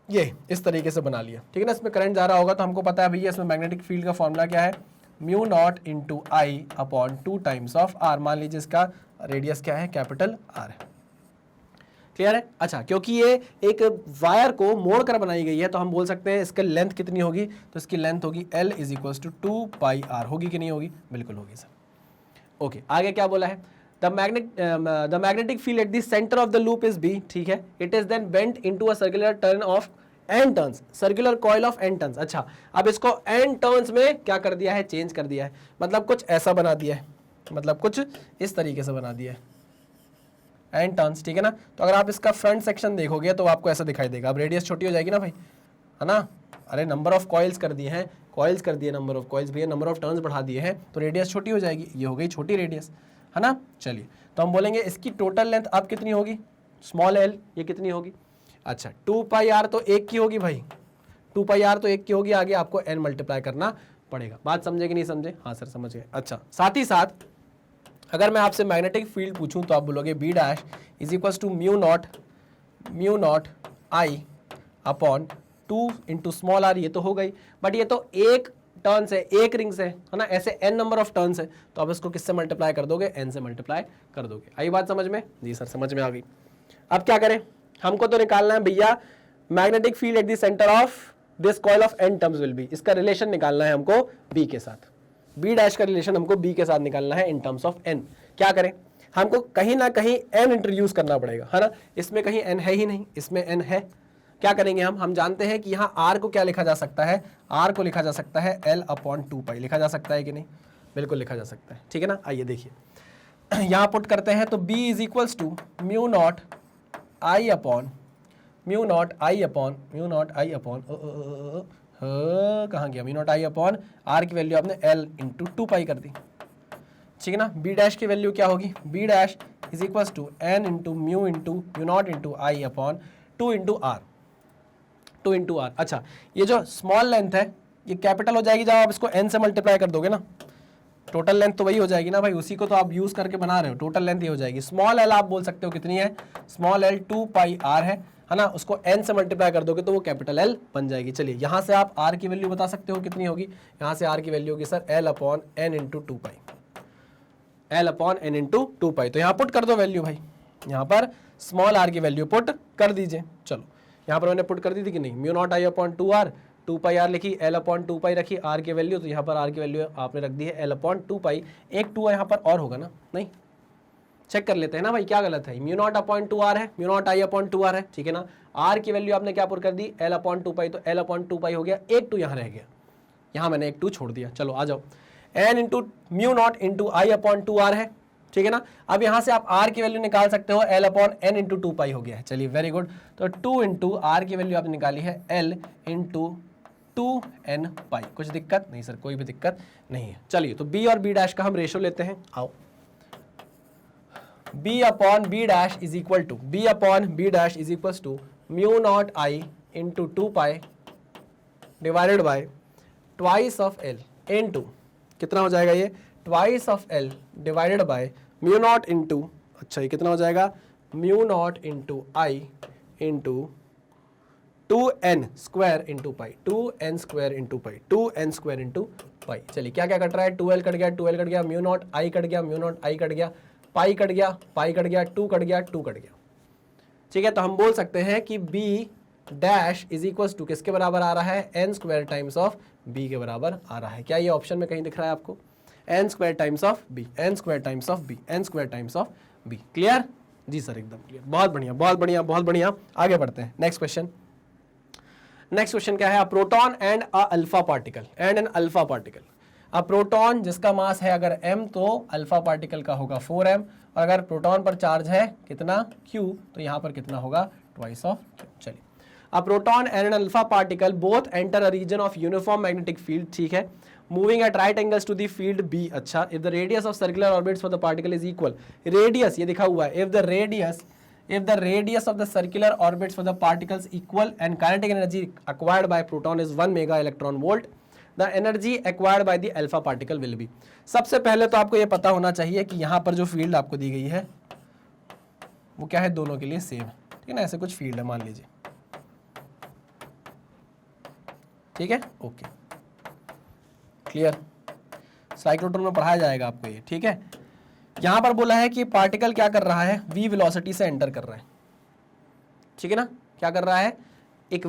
ये इस तरीके से बना लिया, ठीक है ना, इसमें करंट जा रहा होगा, तो हमको पता है भैया इसमें मैग्नेटिक फील्ड का फॉर्मूला क्या है, mu not into I upon 2 times of r, मान लीजिए इसका रेडियस क्या है, कैपिटल R है। क्लियर है, अच्छा क्योंकि ये एक वायर को मोड़ कर बनाई गई है, तो हम बोल सकते हैं इसका लेंथ कितनी होगी, तो इसकी लेंथ होगी L is equals to 2πr, होगी कि नहीं होगी, बिल्कुल होगी सर। ओके, आगे क्या बोला है, the magnetic field at the centre of the loop is B, ठीक है, it is then bent into a circular turn of n turns, circular coil of n turns, अच्छा अब इसको n टर्न्स में क्या कर दिया है, चेंज कर दिया है, मतलब कुछ ऐसा बना दिया है, मतलब कुछ इस तरीके से बना दिया है, n टर्न्स, ठीक है ना, तो अगर आप इसका फ्रंट सेक्शन देखोगे तो आपको ऐसा दिखाई देगा, अब रेडियस छोटी हो जाएगी ना भाई, है ना, अरे नंबर ऑफ कॉइल्स कर दिए हैं, कॉइल्स कर दिए, नंबर ऑफ कॉइल्स भैया, नंबर ऑफ टर्न्स बढ़ा दिए हैं, तो रेडियस छोटी हो जाएगी, ये हो गई छोटी रेडियस, है ना। चलिए तो हम बोलेंगे इसकी टोटल लेंथ अब कितनी होगी, स्मॉल एल, ये कितनी होगी, अच्छा 2 पाई आर तो एक की होगी भाई, 2 पाई आर तो एक की होगी, आगे आपको n मल्टीप्लाई करना पड़ेगा। बात समझे कि नहीं समझे, हाँ सर समझ गए। अच्छा साथ ही साथ अगर मैं आपसे मैग्नेटिक फील्ड पूछूं तो आप बोलोगे B dash is equal to mu not I upon 2 into small R, ये तो हो गई, बट ये तो एक टर्न से, एक रिंग से, है ना, ऐसे n नंबर ऑफ टर्न है, तो आप इसको किससे मल्टीप्लाई कर दोगे, n से मल्टीप्लाई कर दोगे। आई बात समझ में, जी सर समझ में आ गई। अब क्या करें, हमको तो निकालना है भैया magnetic field at the centre of this coil of n terms will be, इसका रिलेशन निकालना है हमको b के साथ, b डैश का रिलेशन हमको b के साथ निकालना है इन टर्म्स ऑफ n। क्या करें, हमको कहीं ना कहीं n इंट्रोड्यूस करना पड़ेगा, है ना, इसमें कहीं n है ही नहीं, इसमें n है, क्या करेंगे हम जानते हैं कि यहाँ r को क्या लिखा जा सकता है, r को लिखा जा सकता है l अपॉन 2 पाई, लिखा जा सकता है कि नहीं, बिल्कुल लिखा जा सकता है, ठीक है ना। आइए देखिए यहाँ पुट करते हैं, तो b is equals to mu not I upon कहाँ गया, mu not I upon r की वैल्यू आपने l इंटू 2 पाई कर दी, ठीक है ना। b डैश की वैल्यू क्या होगी, b dash is equals to n into mu not into I upon 2 into R. अच्छा ये जो स्मॉल लेंथ है ये कैपिटल हो जाएगी जब आप इसको n से मल्टीप्लाई कर दोगे ना, टोटल लेंथ तो वही हो जाएगी ना भाई, उसी को तो आप यूज करके बना रहे हो, टोटल लेंथ ये हो जाएगी। स्मॉल एल आप बोल सकते हो कितनी है, स्मॉल एल 2 पाई आर है ना, उसको n से मल्टीप्लाई कर दोगे तो वो कैपिटल L बन जाएगी। चलिए यहाँ से आप r की वैल्यू बता सकते हो कितनी होगी, यहाँ से r की वैल्यू होगी sir L upon n into 2 पाई, L अपॉन n इंटू 2 पाई। तो यहाँ पुट कर दो वैल्यू भाई, यहाँ पर स्मॉल r की वैल्यू पुट कर दीजिए। चलो यहाँ पर मैंने पुट कर दी थी कि नहीं, mu not I upon 2r, 2 pi R लिखी, L अपॉन 2 पाई रखी, r की वैल्यू, तो यहाँ पर r की वैल्यू आपने रख दी है L अपॉन 2 पाई, एक 2 यहाँ पर और होगा ना, नहीं चेक कर लेते हैं ना भाई क्या गलत है, म्यू नॉट अपॉन 2r है, mu not I upon 2r है, ठीक है ना। r की वैल्यू आपने क्या पुट कर दी, L अपॉन 2 पाई, तो L अपॉन 2 पाई हो गया, एक 2 यहाँ रह गया, यहाँ मैंने एक 2 छोड़ दिया। चलो आ जाओ, n into mu not into I upon 2r है, ठीक है ना। अब यहाँ से आप r की वैल्यू निकाल सकते हो, L अपॉन n इंटू 2 पाई हो गया है। चलिए वेरी गुड, तो 2 इंटू r की वैल्यू आपने निकाली है L इंटू 2n पाई, कुछ दिक्कत नहीं सर, कोई भी दिक्कत नहीं है। चलिए तो b और b डैश का हम रेशो लेते हैं, आओ b upon b dash is equal to, b upon b dash is equal to mu not I into 2 pi divided by twice of L into, कितना हो जाएगा ये, twice of L divided by mu not into, अच्छा ये कितना हो जाएगा, mu not into I into 2n square into pi, 2n square into pi, 2n square into pi. चलिए क्या क्या कट रहा है, 2l कट गया, 2l कट गया, म्यू नॉट आई कट गया, म्यू नॉट आई कट गया, पाई कट गया, पाई कट गया, 2 कट गया, 2 कट गया, ठीक है। तो हम बोल सकते हैं कि b dash is equal to किसके बराबर आ रहा है, n square times of b के बराबर आ रहा है। क्या ये ऑप्शन में कहीं दिख रहा है आपको, n square times of b, n square times of b, n square times of b, clear जी सर, एकदम क्लियर, बहुत बढ़िया बहुत बढ़िया बहुत बढ़िया। आगे बढ़ते हैं, नेक्स्ट क्वेश्चन। नेक्स्ट क्वेश्चन क्या है, a proton and a alpha particle and an alpha particle. A proton जिसका मास है अगर m तो अल्फा पार्टिकल का होगा 4m, और अगर प्रोटॉन पर चार्ज है कितना q, तो यहाँ पर कितना होगा ट्वाइस ऑफ q। चलिए, a proton and an alpha particle both enter a region of uniform magnetic field, ठीक है, moving at right angles to the field b। अच्छा, if the radius of circular orbits for the particle is equal, radius ये लिखा हुआ है, if the radius of the circular orbits for the particles equal and kinetic energy acquired by proton is 1 mega electron volt, the energy acquired by the alpha particle will be। सबसे पहले तो आपको ये पता होना चाहिए कि यहाँ पर जो फील्ड आपको दी गई है वो क्या है, दोनों के लिए सेम है, ठीक है ना, ऐसे कुछ फील्ड है मान लीजिए, ठीक है, ओके क्लियर, साइक्लोट्रॉन में पढ़ाया जाएगा आपको ये, ठीक है। यहां पर बोला है कि पार्टिकल क्या कर रहा है, v वेलोसिटी से एंटर कर रहा है, ठीक है ना, क्या कर रहा है, एक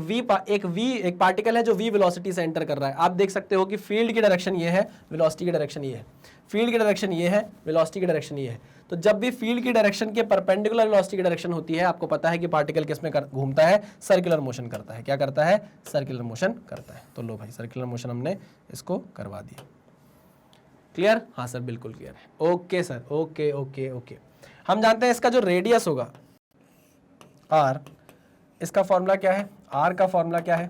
पार्टिकल है जो v वेलोसिटी से एंटर कर रहा है। आप देख सकते हो कि फील्ड की डायरेक्शन ये है, वेलोसिटी की डायरेक्शन ये है, फील्ड की डायरेक्शन ये है, वेलोसिटी की डायरेक्शन ये है। तो जब भी फील्ड की डायरेक्शन के परपेंडिकुलर वेलोसिटी की डायरेक्शन होती है, आपको पता है कि पार्टिकल किसमें घूमता है, सर्कुलर मोशन करता है। क्या करता है, सर्कुलर मोशन करता है। तो लो भाई, सर्कुलर मोशन हमने इसको करवा दिया, क्लियर, हाँ सर बिल्कुल क्लियर है, okay sir, okay okay okay. हम जानते हैं इसका जो रेडियस होगा r, इसका फॉर्मूला क्या है, r का फॉर्मूला क्या है,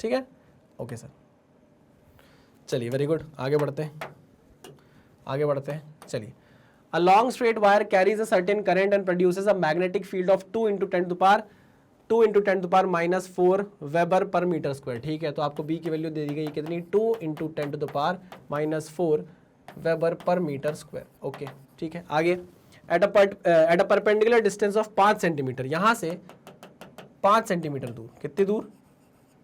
ठीक है, ओके सर। चलिए वेरी गुड, आगे बढ़ते हैं, आगे बढ़ते हैं। चलिए, a long straight wire carries a certain current and produces a magnetic field of 2 into 10 to the power minus 4 weber per metre square. ठीक है, तो आपको B की वैल्यू दे दी गई कितनी, 2 into 10 to the power minus 4 weber per metre square. Okay ठीक है, आगे at a perpendicular distance of 5 centimetre, यहाँ से 5 सेंटीमीटर दूर, कितनी दूर,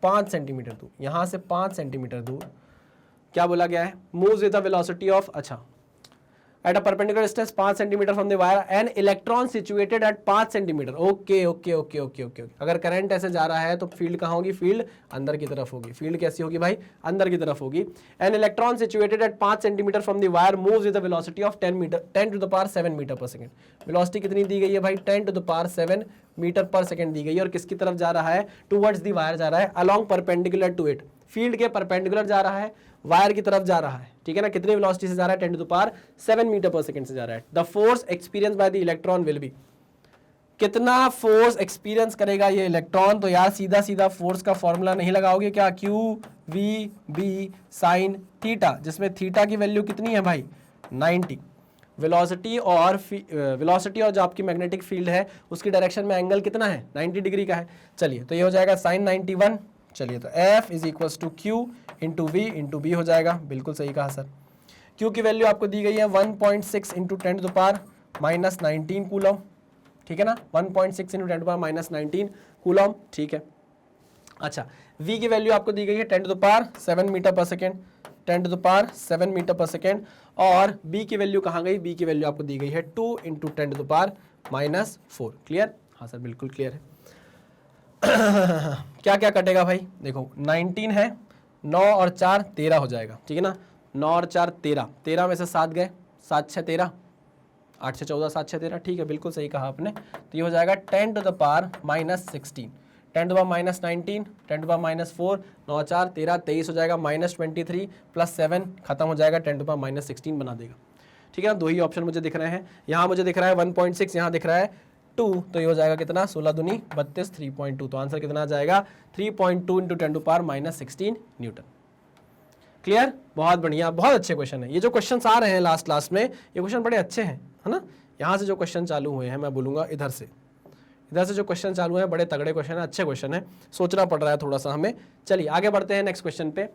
5 सेंटीमीटर दूर, यहाँ से 5 सेंटीमीटर दूर क्या बोला गया है, moves with the velocity of, अच्छा, at a perpendicular distance 5 centimetre from the wire an electron situated at 5 centimetre. Okay okay okay okay okay. अगर करंट ऐसे जा रहा है तो फील्ड कहाँ होगी, फील्ड अंदर की तरफ होगी। फील्ड कैसी होगी भाई, अंदर की तरफ होगी। An electron situated at 5 centimetre from the wire moves with the velocity of 10 to the power 7 metre per second. Velocity कितनी दी गई है भाई, 10 to the power 7 metre per second दी गई है। और किसकी तरफ जा रहा है, टुवर्ड्स द वायर जा रहा है, along perpendicular to it, field के परपेंडिकुलर जा रहा है, वायर की तरफ जा रहा है। ठीक है ना, कितनी वेलोसिटी से जा रहा है, 10 to the power 7 metre per second से जा रहा है। The force experience by the electron will be, कितना फोर्स एक्सपीरियंस करेगा ये इलेक्ट्रॉन, तो यार सीधा सीधा फोर्स का फॉर्मूला नहीं लगाओगे क्या, Q V B sine theta, जिसमें थीटा की वैल्यू कितनी है भाई, 90। वेलोसिटी और जो आपकी मैग्नेटिक फील्ड है उसकी डायरेक्शन में एंगल कितना है, 90 डिग्री का है। चलिए, तो ये हो जाएगा साइन 91। चलिए, तो F is equals to Q into V into B हो जाएगा। बिल्कुल सही कहा सर। क्यू की वैल्यू आपको दी गई है 1.6 into 10 to the power minus 19 coulomb. ठीक है ना, 1.6 into 10 to the power minus 19 coulomb. ठीक है, अच्छा, V की वैल्यू आपको दी गई है 10 to the power 7 metre per second. 10 to the power 7 metre per second. और b की वैल्यू कहाँ गई, b की वैल्यू आपको दी गई है 2 into 10 to the power -4। Clear? हाँ सर बिल्कुल क्लियर है। क्या क्या कटेगा भाई, देखो 19 है, 9 और 4 13 हो जाएगा, ठीक है ना। 9 और 4 13, 13 में से 7 गए, 7 6 13, 8 से 14, 7 6 13, ठीक है बिल्कुल सही कहा आपने। तो ये हो जाएगा 10 to the power -16, 10 to the power -19, 10 to the power -4, 9 4 13, 23 हो जाएगा, -23 प्लस 7 खत्म हो जाएगा, 10 टू द पावर -16 बना देगा, ठीक है ना। दो ही ऑप्शन मुझे दिख रहे हैं, यहाँ मुझे दिख रहा है 1.6, यहाँ दिख रहा है 2, तो ये हो जाएगा कितना, 16 दूनी 32, 3.2, तो आंसर कितना आ जाएगा 3.2 into 10 to power -16 newton. Clear? बहुत बढ़िया, बहुत अच्छे क्वेश्चन है। ये जो क्वेश्चन आ रहे हैं लास्ट क्लास में, ये क्वेश्चन बड़े अच्छे हैं, है ना। यहाँ से जो क्वेश्चन चालू हुए हैं, मैं बोलूँगा इधर से जो क्वेश्चन चालू हैं बड़े तगड़े क्वेश्चन है, अच्छे क्वेश्चन है, सोचना पड़ रहा है थोड़ा सा हमें। चलिए आगे बढ़ते हैं नेक्स्ट क्वेश्चन पे।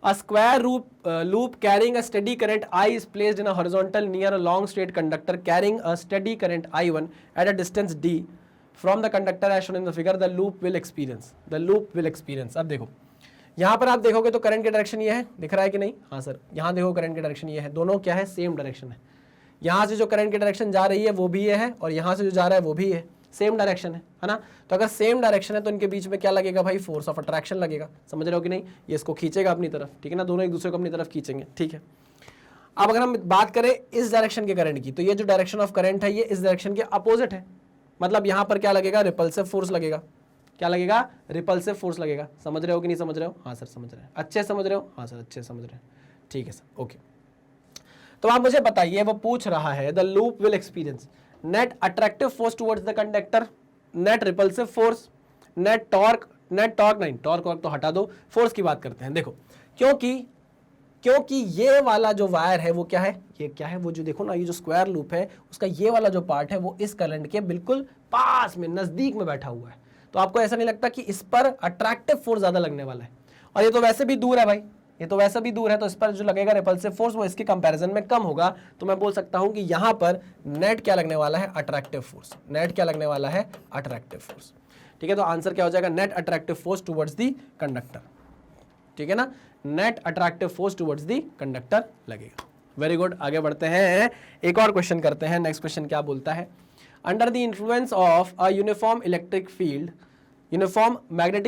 A square loop carrying a steady current I is placed in a horizontal near a long straight conductor carrying a steady current I1 at a distance d from the conductor as shown in the figure. The loop will experience. अब देखो यहाँ पर आप देखोगे तो current की direction ये है, दिख रहा है कि नहीं? हाँ सर, यहाँ देखो करंट की डायरेक्शन ये है, दोनों क्या है, सेम डायरेक्शन है। यहाँ से जो करंट की डायरेक्शन जा रही है वो भी ये है, और यहाँ से जो जा रहा है वो भी है, सेम डायरेक्शन है ना। तो अगर सेम डायरेक्शन है तो इनके बीच में क्या लगेगा भाई, फोर्स ऑफ अट्रैक्शन लगेगा, समझ रहे हो कि नहीं। ये इसको खींचेगा अपनी तरफ, ठीक है ना, दोनों एक दूसरे को अपनी तरफ खींचेंगे, ठीक है। अब अगर हम बात करें इस डायरेक्शन के करंट की, तो ये जो डायरेक्शन ऑफ करंट है ये इस डायरेक्शन के अपोजिट है, मतलब यहाँ पर क्या लगेगा, रिपल्सिव फोर्स लगेगा। क्या लगेगा, रिपल्सिव फोर्स लगेगा। समझ रहे हो कि नहीं समझ रहे हो? हाँ सर समझ रहे हैं, अच्छे समझ रहे हो? हाँ सर अच्छे समझ रहे हैं, ठीक है सर, ओके। तो आप मुझे बताइए, वो पूछ रहा है the loop will experience net attractive force towards the conductor, net repulsive force, net torque नहीं, टॉर्क तो हटा दो, फोर्स की बात करते हैं। देखो क्योंकि ये वाला जो वायर है वो क्या है, ये क्या है, वो जो देखो ना, ये जो स्क्वायर लूप है उसका ये वाला जो पार्ट है वो इस करंट के बिल्कुल पास में, नजदीक में बैठा हुआ है। तो आपको ऐसा नहीं लगता कि इस पर अट्रैक्टिव फोर्स ज्यादा लगने वाला है, और ये तो वैसे भी दूर है भाई, ये तो वैसे भी दूर है, तो इस पर जो लगेगा रिपल्सिव फोर्स वो इसके कंपैरिजन में कम होगा। तो मैं बोल सकता हूं कि यहां पर नेट क्या लगने वाला है, अट्रैक्टिव फोर्स। नेट क्या लगने वाला है, अट्रैक्टिव फोर्स, ठीक है। तो आंसर क्या हो जाएगा, net attractive force towards the conductor, ठीक है ना। Net attractive force towards the conductor लगेगा। वेरी गुड, आगे बढ़ते हैं, एक और क्वेश्चन करते हैं। नेक्स्ट क्वेश्चन क्या बोलता है, under the influence of a uniform magnetic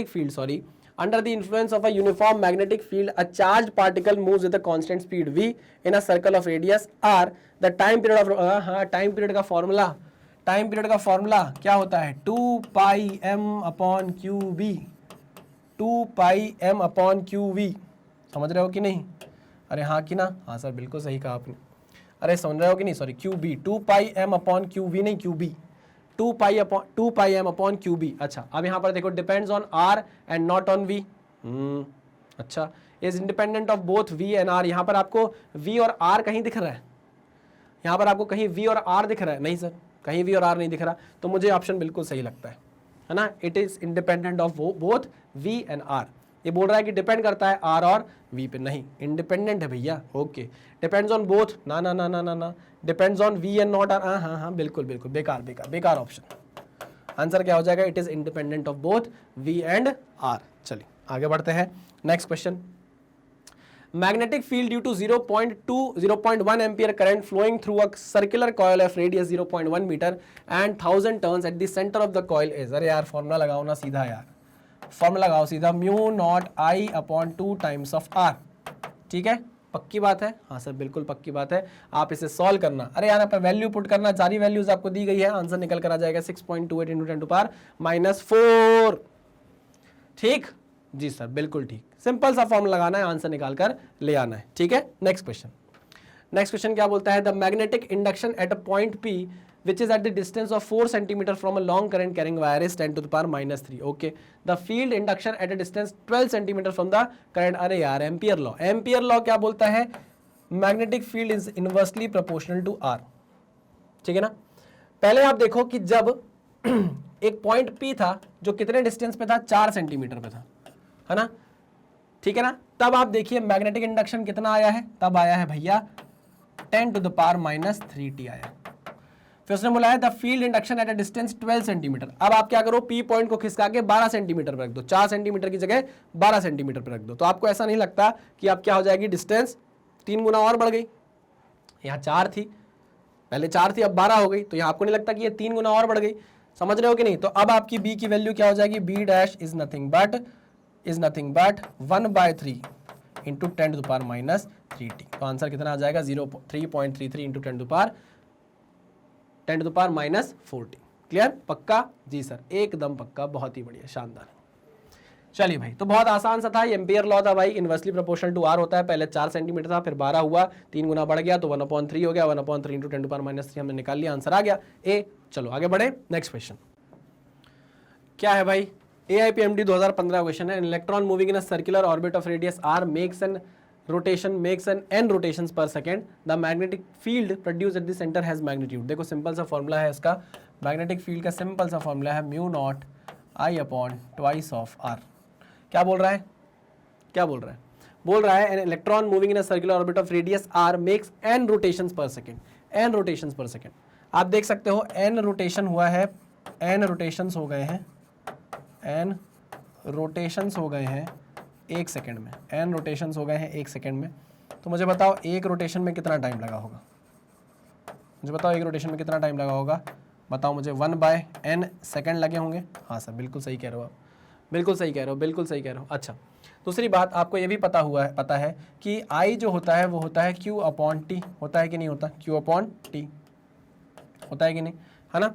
field, under the influence of a uniform magnetic field, a charged particle moves with a constant speed v in a circle of radius r. The time period of time period का formula क्या होता है, 2 pi m upon Q B, 2 pi m upon Q V. समझ रहे हो कि नहीं? अरे हाँ कि ना? हाँ सर बिल्कुल सही कहा आपने। अरे समझ रहे हो कि नहीं, sorry Q B, 2 pi m upon Q V नहीं, Q B, 2 pi m upon Q B. अच्छा अब यहाँ पर देखो, depends on r and not on v। अच्छा, is independent of both v and r। यहाँ पर आपको v और r कहीं दिख रहा है? यहाँ पर आपको कहीं v और r दिख रहा है? नहीं सर, कहीं v और r नहीं दिख रहा। तो मुझे ऑप्शन बिल्कुल सही लगता है ना, it is independent of both v and r। ये बोल रहा है कि डिपेंड करता है r और v पे, नहीं, इंडिपेंडेंट है भैया। ओके, डिपेंड्स ऑन बोथ, ना ना ना ना ना ना, depends on v and not r। हाँ बिल्कुल बिल्कुल, बेकार ऑप्शन। आंसर क्या हो जाएगा, it is independent of both v and r। चलिए आगे बढ़ते हैं, next question. Magnetic field due to 0.1 ampere current flowing through a circular coil of radius 0.1 metre and 1000 turns at the centre of the coil is. अरे यार formula लगाओ ना सीधा, यार फॉर्मूला लगाओ सीधा, mu not I upon 2 times of R. ठीक है, पक्की बात है? हाँ सर बिल्कुल पक्की बात है। आप इसे सॉल्व करना, अरे यार आप वैल्यू पुट करना, सारी वैल्यूज आपको दी गई है, आंसर निकल कर आ जाएगा 6.28 इंटू 10 टू पावर -4। ठीक जी सर, बिल्कुल ठीक, सिंपल सा फॉर्म लगाना है, आंसर निकाल कर ले आना है। ठीक है, नेक्स्ट क्वेश्चन क्या बोलता है, the magnetic induction at a point P which is at the distance of 4 cm from a long current carrying wire is 10 to the power -3. Okay, the field induction at a distance 12 cm from the current। अरे यार ampere law क्या बोलता है, magnetic field is inversely proportional to R। ठीक है ना। पहले आप देखो कि जब एक पॉइंट P था जो कितने डिस्टेंस पे था, 4 सेंटीमीटर पे था, है ना। ठीक है ना। तब आप देखिए मैग्नेटिक इंडक्शन कितना आया है, तब आया है भैया 10 to the power -3t आया। फिर उसने बोला है the field induction eight a distance 12 centimetre. अब आप क्या करो, पी पॉइंट को खिसका के 12 सेंटीमीटर पर रख दो, 4 सेंटीमीटर की जगह 12 सेंटीमीटर पर रख दो, तो आपको ऐसा नहीं लगता कि आप क्या हो जाएगी, डिस्टेंस 3 गुना और बढ़ गई। यहाँ 4 थी, पहले 4 थी, अब 12 हो गई, तो यहाँ आपको नहीं लगता कि ये 3 गुना और बढ़ गई? समझ रहे हो कि नहीं? तो अब आपकी बी की वैल्यू क्या हो जाएगी, B dash is nothing but 1/3 into 10⁻³ तो आंसर कितना आ जाएगा, 3.33 इंटू 10⁻⁻40। क्लियर? पक्का? जी सर, एकदम पक्का, बहुत ही बढ़िया, शानदार। चलिए भाई, तो बहुत आसान सा था, एम्पियर लॉ था भाई, इन्वर्सली प्रोपोर्शनल टू आर होता है। पहले 4 सेंटीमीटर था, फिर 12 हुआ, 3 गुना बढ़ गया तो 1/3 हो गया, 1/3 इंटू 10⁻³ हमने निकाल लिया, आंसर आ गया ए। चलो आगे बढ़े, नेक्स्ट क्वेश्चन क्या है भाई, AIPMD 2015 क्वेश्चन है। Electron moving in a circular orbit of radius r makes an n rotations per second. The magnetic field produced at the center has magnitude. देखो सिंपल सा फॉर्मूला है इसका, मैग्नेटिक फील्ड का simple सा formula है μ0I/2 क्या बोल रहा है, बोल रहा है an electron moving in a circular orbit of radius r makes n rotations per second. आप देख सकते हो n रोटेशन हुआ है, n रोटेशंस हो गए हैं 1 सेकेंड में, n रोटेशंस हो गए हैं 1 सेकेंड में। तो मुझे बताओ एक रोटेशन में कितना टाइम लगा होगा, बताओ मुझे 1/n सेकेंड लगे होंगे। हाँ सर, बिल्कुल सही कह रहे हो आप, बिल्कुल सही कह रहे हो। अच्छा, दूसरी बात आपको ये भी पता है कि I जो होता है वो होता है Q/T, होता है कि नहीं होता, Q/T होता है कि नहीं, है ना?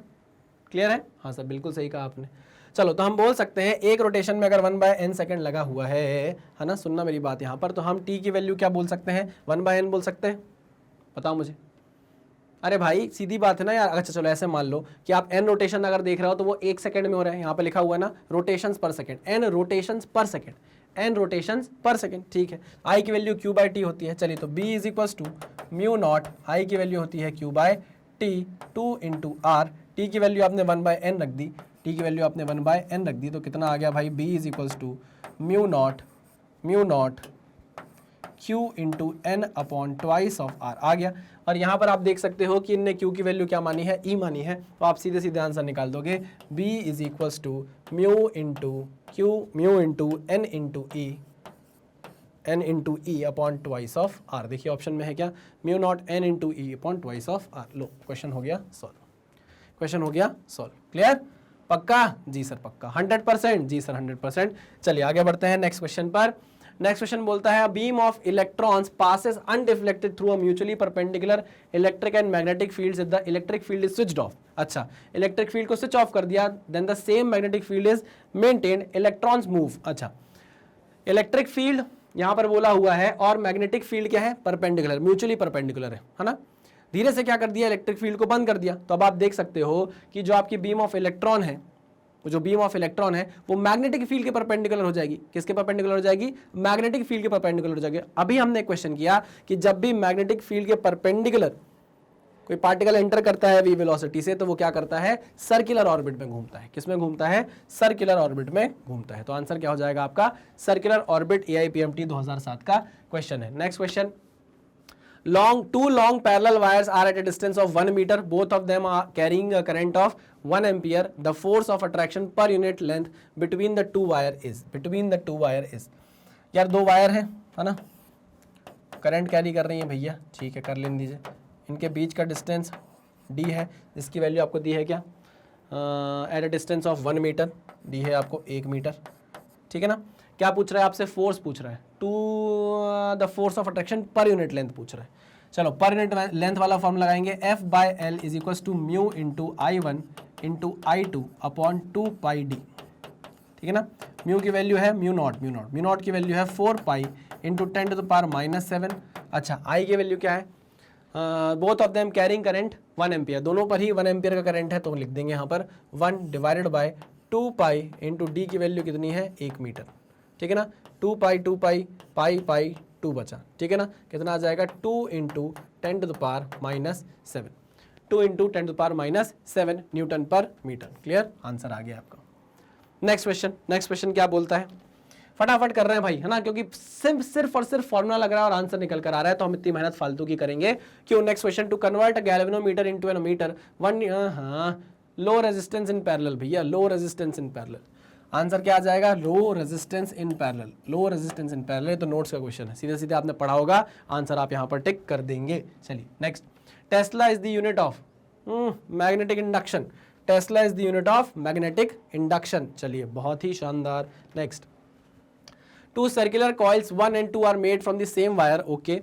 क्लियर है? हाँ सर, बिल्कुल सही कहा आपने। चलो, तो हम बोल सकते हैं एक रोटेशन में अगर 1/n सेकेंड लगा हुआ है ना, सुनना मेरी बात यहाँ पर, तो हम t की वैल्यू क्या बोल सकते हैं, 1/n बोल सकते हैं। बताओ मुझे। अरे भाई सीधी बात है ना यार। अच्छा चलो ऐसे मान लो कि आप n रोटेशन अगर देख रहे हो तो वो 1 सेकंड में हो रहा है, यहाँ पे लिखा हुआ है ना रोटेशंस पर सेकंड, n रोटेशंस पर सेकंड, ठीक है। I की वैल्यू Q/T होती है। चलिए, तो B is equals to μ0, I की वैल्यू होती है Q/T 2 इंटू R, T की वैल्यू आपने 1/n रख दी, तो कितना आ गया भाई, B is equals to μ0 Q into n/2 R आ गया। और यहाँ पर आप देख सकते हो कि इनने Q की वैल्यू क्या मानी है, E मानी है, तो आप सीधे सीधे आंसर निकाल दोगे, B is equals to mu into n into E/2 R। देखिए ऑप्शन में है क्या, μ0 n इंटू E/2 R। लो, क्वेश्चन हो गया सॉल्व, क्लियर? पक्का? जी सर पक्का, 100%, जी सर 100%। चलिए आगे बढ़ते हैं नेक्स्ट क्वेश्चन पर। नेक्स्ट क्वेश्चन बोलता है beam of electrons passes undeflected through a mutually perpendicular electric and magnetic fields if the electric field is switched off. अच्छा, इलेक्ट्रिक फील्ड को स्विच ऑफ कर दिया, then the same magnetic field is maintained, electrons move. अच्छा, electric field यहां पर बोला हुआ है और मैग्नेटिक फील्ड क्या है, परपेंडिकुलर, म्यूचुअली परपेंडिकुलर है ना। धीरे से क्या कर दिया, इलेक्ट्रिक फील्ड को बंद कर दिया। तो अब आप देख सकते हो कि जो आपकी बीम ऑफ इलेक्ट्रॉन है, वो मैग्नेटिक फील्ड के परपेंडिकुलर हो जाएगी। किसके परपेंडिकुलर हो जाएगी, मैग्नेटिक फील्ड के परपेंडिकुलर हो जाएगी। अभी हमने क्वेश्चन किया कि जब भी मैग्नेटिक फील्ड के परपेंडिकुलर कोई पार्टिकल एंटर करता है v वेलोसिटी से, तो वो क्या करता है, सर्कुलर ऑर्बिट में घूमता है। किसमें घूमता है, सर्कुलर ऑर्बिट में घूमता है। तो आंसर क्या हो जाएगा आपका, सर्कुलर ऑर्बिट। AIPMT 2007 का क्वेश्चन है। Next question, two long parallel wires are at a distance of 1 meter. Both of them are carrying a current of 1 ampere. The force of attraction per unit length between the two wire is. यार दो wire है ना, current carry कर रही है भैया, ठीक है, कर लेने दीजिए। इनके बीच का डिस्टेंस d है, जिसकी वैल्यू आपको दी है क्या, at a distance of 1 metre, दी है आपको 1 मीटर, ठीक है ना। क्या पूछ रहा है आपसे, फोर्स पूछ रहा है, to the force of attraction per unit length पूछ रहा है। चलो, पर यूनिट लेंथ वाला फॉर्म लगाएंगे, F/L is equal to mu into I1 into I2/2πd, ठीक है ना। म्यू की वैल्यू है म्यू नॉट की वैल्यू है 4π इंटू 10⁻⁷। अच्छा, I की वैल्यू क्या है, both of them carrying current 1 ampere, दोनों पर ही 1 एम्पियर का करंट है, तो लिख देंगे यहाँ पर 1 डिवाइडेड बाय 2π इंटू डी की वैल्यू कितनी है, 1 मीटर, ठीक है ना। 2π पाई 2 बचा, ठीक है ना। कितना आ जाएगा, 2 इंटू 10⁻⁷, 2 इंटू 10⁻⁷ न्यूटन पर मीटर। क्लियर, आंसर आ गया आपका। नेक्स्ट क्वेश्चन क्या बोलता है, फटाफट कर रहे हैं भाई, है ना, क्योंकि सिर्फ और सिर्फ फॉर्मूला लग रहा है और आंसर निकल कर आ रहा है, तो हम इतनी मेहनत फालतू की करेंगे क्यों। Next question, to convert a galvanometer into an ammeter one, low resistance in parallel, भैया low resistance in parallel, answer क्या आ जाएगा, low resistance in parallel, low resistance in parallel. तो नोट्स का क्वेश्चन है, सीधे सीधे आपने पढ़ा होगा, आंसर आप यहां पर टिक कर देंगे। चलिए next, Tesla is the unit of magnetic induction, Tesla is the unit of magnetic induction. चलिए बहुत ही शानदार। Next, two circular coils 1 and 2 are made from the same wire, okay,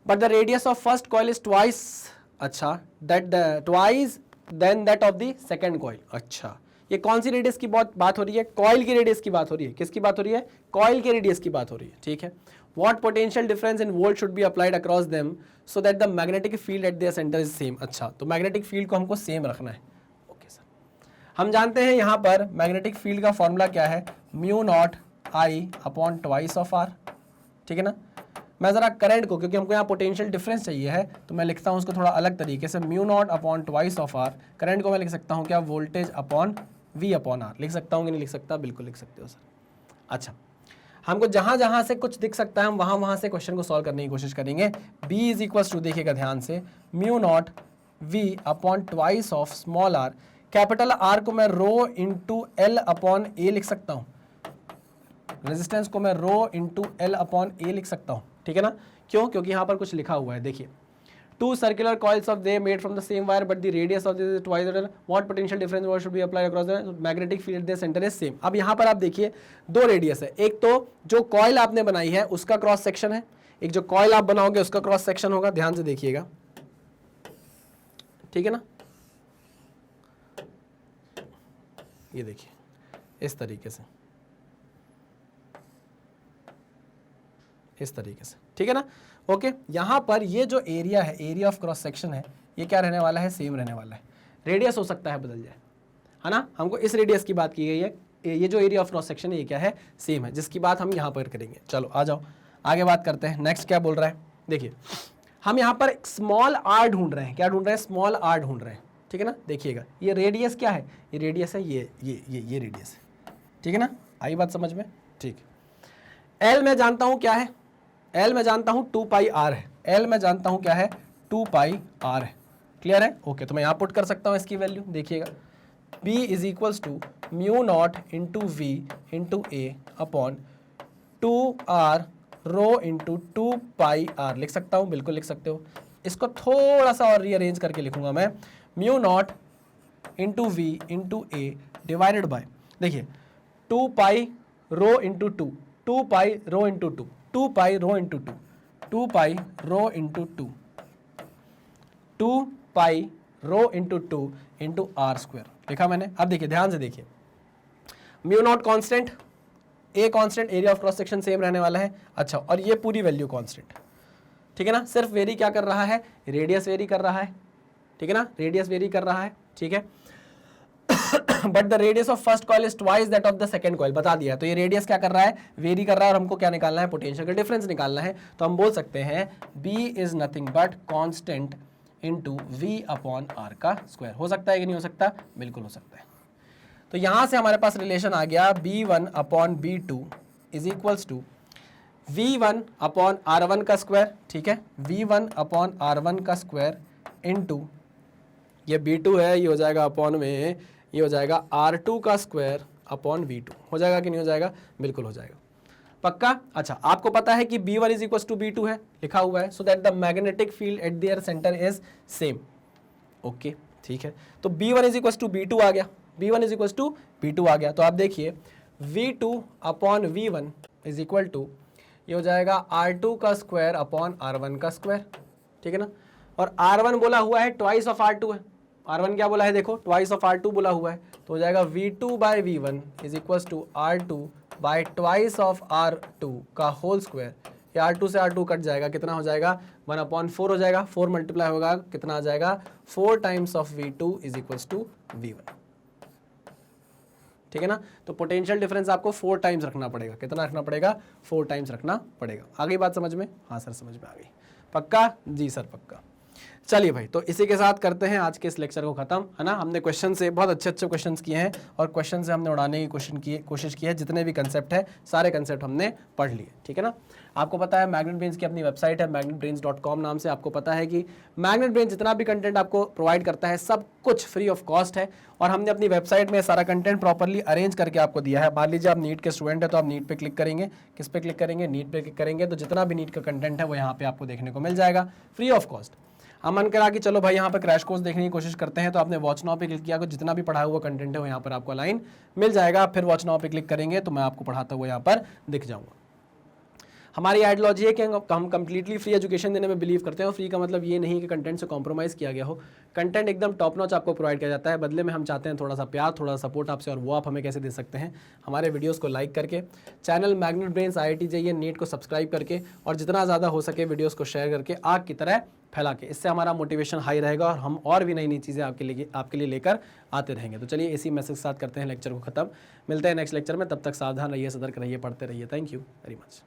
but the radius of first coil is twice, अच्छा, twice than that of the second coil। अच्छा, ये कौन सी radius की बात हो रही है, कॉइल की रेडियस की बात हो रही है, किसकी बात हो रही है, कॉइल के रेडियस की बात हो रही है, ठीक है। What potential difference in volt should be applied across them so that the magnetic field at their center is same। अच्छा, तो मैग्नेटिक फील्ड को हमको सेम रखना है, ओके सर। हम जानते हैं यहाँ पर मैग्नेटिक फील्ड का फॉर्मूला क्या है, mu not I upon twice of R, ठीक है ना। मैं ज़रा करंट को, क्योंकि हमको यहाँ पोटेंशियल डिफरेंस चाहिए है, तो मैं लिखता हूँ उसको थोड़ा अलग तरीके से, mu naught upon twice of R. Current को मैं लिख सकता हूँ क्या, voltage upon V upon R. लिख सकता हूँ कि नहीं लिख सकता, बिल्कुल लिख सकते हो सर। अच्छा, हमको जहाँ जहाँ से कुछ दिख सकता है हम वहाँ से क्वेश्चन को सॉल्व करने की कोशिश करेंगे। बी इज इक्वल्स टू, देखिएगा ध्यान से, mu naught V upon twice of small R. Capital R को मैं rho into L upon A लिख सकता हूँ, रेजिस्टेंस को मैं rho into L upon A लिख सकता हूँ, ठीक है ना। क्यों, क्योंकि यहाँ पर कुछ लिखा हुआ है, देखिए, two circular coils of they made from the same wire but the radius of this is twice, what potential difference what should be applied across the magnetic field their centre is same. अब यहाँ पर आप देखिए दो radius है, एक तो जो कॉइल आपने बनाई है उसका क्रॉस सेक्शन है, एक जो कॉइल आप बनाओगे उसका क्रॉस सेक्शन होगा, ध्यान से देखिएगा, ठीक है ना। ये देखिए इस तरीके से, इस तरीके से, ठीक है ना, ओके। यहाँ पर ये जो एरिया है, एरिया ऑफ क्रॉस सेक्शन है, ये क्या रहने वाला है, सेम रहने वाला है। रेडियस हो सकता है बदल जाए, है ना, हमको इस रेडियस की बात की गई है, ये जो एरिया ऑफ क्रॉस सेक्शन है ये क्या है, सेम है, जिसकी बात हम यहाँ पर करेंगे। चलो आ जाओ आगे बात करते हैं। नेक्स्ट क्या बोल रहा है, देखिए हम यहाँ पर स्मॉल आर ढूंढ रहे हैं, क्या ढूंढ रहे हैं, स्मॉल आर ढूंढ रहे हैं, ठीक है ना। देखिएगा ये रेडियस क्या है, ये रेडियस है, ये रेडियस है, ठीक है ना, आई बात समझ में, ठीक। एल मैं जानता हूँ क्या है, एल मैं जानता हूँ 2 पाई आर है, एल मैं जानता हूँ क्या है, 2 पाई आर है, क्लियर है, ओके। तो मैं यहाँ पुट कर सकता हूँ इसकी वैल्यू, देखिएगा, B is equals to mu not into V into A upon 2 R rho into 2 pi R. लिख सकता हूँ, बिल्कुल लिख सकते हो। इसको थोड़ा सा और रीअरेंज करके लिखूंगा मैं, mu not into V into A divided by, देखिए 2 pi rho into 2, 2 pi rho into 2, 2 pi rho into 2, 2 pi rho into 2, 2 pi rho into 2 into R square लिखा मैंने। अब देखिए ध्यान से देखिए, mu naught constant, A constant, area of cross section same रहने वाला है। अच्छा, और ये पूरी वैल्यू कॉन्स्टेंट, ठीक है ना, सिर्फ वेरी क्या कर रहा है, रेडियस वेरी कर रहा है, ठीक है ना, रेडियस वेरी कर रहा है, ठीक है। But the radius of first coil is twice that of the second coil, बता दिया। तो ये रेडियस क्या कर रहा है, वेरी कर रहा है, और हमको क्या निकालना है, पोटेंशियल का डिफरेंस निकालना है। तो हम बोल सकते हैं B is nothing but constant into V upon R का स्क्वायर। हो सकता है कि नहीं हो सकता, बिल्कुल हो सकता है। तो यहां से हमारे पास रिलेशन आ गया B1 upon B2 is equals to V1 upon R1 का स्क्वायर, ठीक है, V1 अपॉन R1 का स्क्वायर इनटू ये B2 है, ये हो जाएगा अपॉन में, ये हो जाएगा R2 का स्क्वायर अपॉन V2। हो जाएगा कि नहीं हो जाएगा, बिल्कुल हो जाएगा, पक्का। अच्छा, आपको पता है कि B1 is equal to B2 है, लिखा हुआ है, so that the magnetic field eight there centre is same, okay, ठीक है। तो B1 is equal to B2 आ गया, B1 is equal to B2 आ गया। तो आप देखिए V2 upon V1 is equal to, ये हो जाएगा R2 का स्क्वायर अपॉन R1 का स्क्वायर, ठीक है ना। और R1 बोला हुआ है ट्वाइस ऑफ R2 है, R1 क्या बोला है, देखो ट्वाइस ऑफ R2 बोला हुआ है, तो हो जाएगा V2 by V1 is equal to R2 by twice of R2 का होल स्क्वायर। ये R2 से R2 कट जाएगा, कितना हो जाएगा, 1/4 हो जाएगा, 4 मल्टीप्लाई होगा, कितना आ जाएगा, 4 times of V2 is equal to V1, ठीक है ना। तो पोटेंशियल डिफरेंस आपको 4 टाइम्स रखना पड़ेगा, कितना रखना पड़ेगा, 4 टाइम्स रखना पड़ेगा। आ गई बात समझ में, हाँ सर समझ में आ गई, पक्का, जी सर पक्का। चलिए भाई, तो इसी के साथ करते हैं आज के इस लेक्चर को खत्म, है ना। हमने क्वेश्चन से बहुत अच्छे अच्छे क्वेश्चंस किए हैं और क्वेश्चन से हमने उड़ाने की कोशिश की है। जितने भी कंसेप्ट है सारे कंसेप्ट हमने पढ़ लिए, ठीक है ना। आपको पता है मैग्नेट ब्रेन्स की अपनी वेबसाइट है magnetbrains.com नाम से। आपको पता है कि मैग्नेट ब्रेन्स जितना भी कंटेंट आपको प्रोवाइड करता है सब कुछ फ्री ऑफ कॉस्ट है, और हमने अपनी वेबसाइट में सारा कंटेंट प्रॉपरली अरेंज करके आपको दिया है। मान लीजिए आप नीट के स्टूडेंट है तो आप नीट पे क्लिक करेंगे, किस पे क्लिक करेंगे, नीट पे क्लिक करेंगे, तो जितना भी नीट का कंटेंट है वो यहाँ पे आपको देखने को मिल जाएगा फ्री ऑफ कॉस्ट। हम मन करा कि चलो भाई यहाँ पर क्रैश कोर्स देखने की कोशिश करते हैं, तो आपने वॉच नाउ पे क्लिक किया तो जितना भी पढ़ा हुआ कंटेंट है वो यहाँ पर आपको लाइन मिल जाएगा। फिर वॉच नाउ पे क्लिक करेंगे तो मैं आपको पढ़ाता हुआ यहाँ पर दिख जाऊँगा। हमारी आइडियोलॉजी है कि हम कंप्लीटली फ्री एजुकेशन देने में बिलीव करते हैं। फ्री का मतलब ये नहीं कि कंटेंट से कॉम्प्रोमाइज़ किया गया हो, कंटेंट एकदम टॉप नॉच आपको प्रोवाइड किया जाता है। बदले में हम चाहते हैं थोड़ा सा प्यार, थोड़ा सा सपोर्ट आपसे, और वो आप हमें कैसे दे सकते हैं, हमारे वीडियोस को लाइक करके, channel magnet brains IIT JEE NEET को सब्सक्राइब करके, और जितना ज़्यादा हो सके वीडियोज़ को शेयर करके आग की तरह फैला के। इससे हमारा मोटिवेशन हाई रहेगा और हम और भी नई नई चीज़ें आपके लिए लेकर आते रहेंगे। तो चलिए इसी मैसेज के साथ करते हैं लेक्चर को ख़त्म। मिलते हैं नेक्स्ट लेक्चर में, तब तक सावधान रहिए, सतर्क रहिए, पढ़ते रहिए। Thank you very much.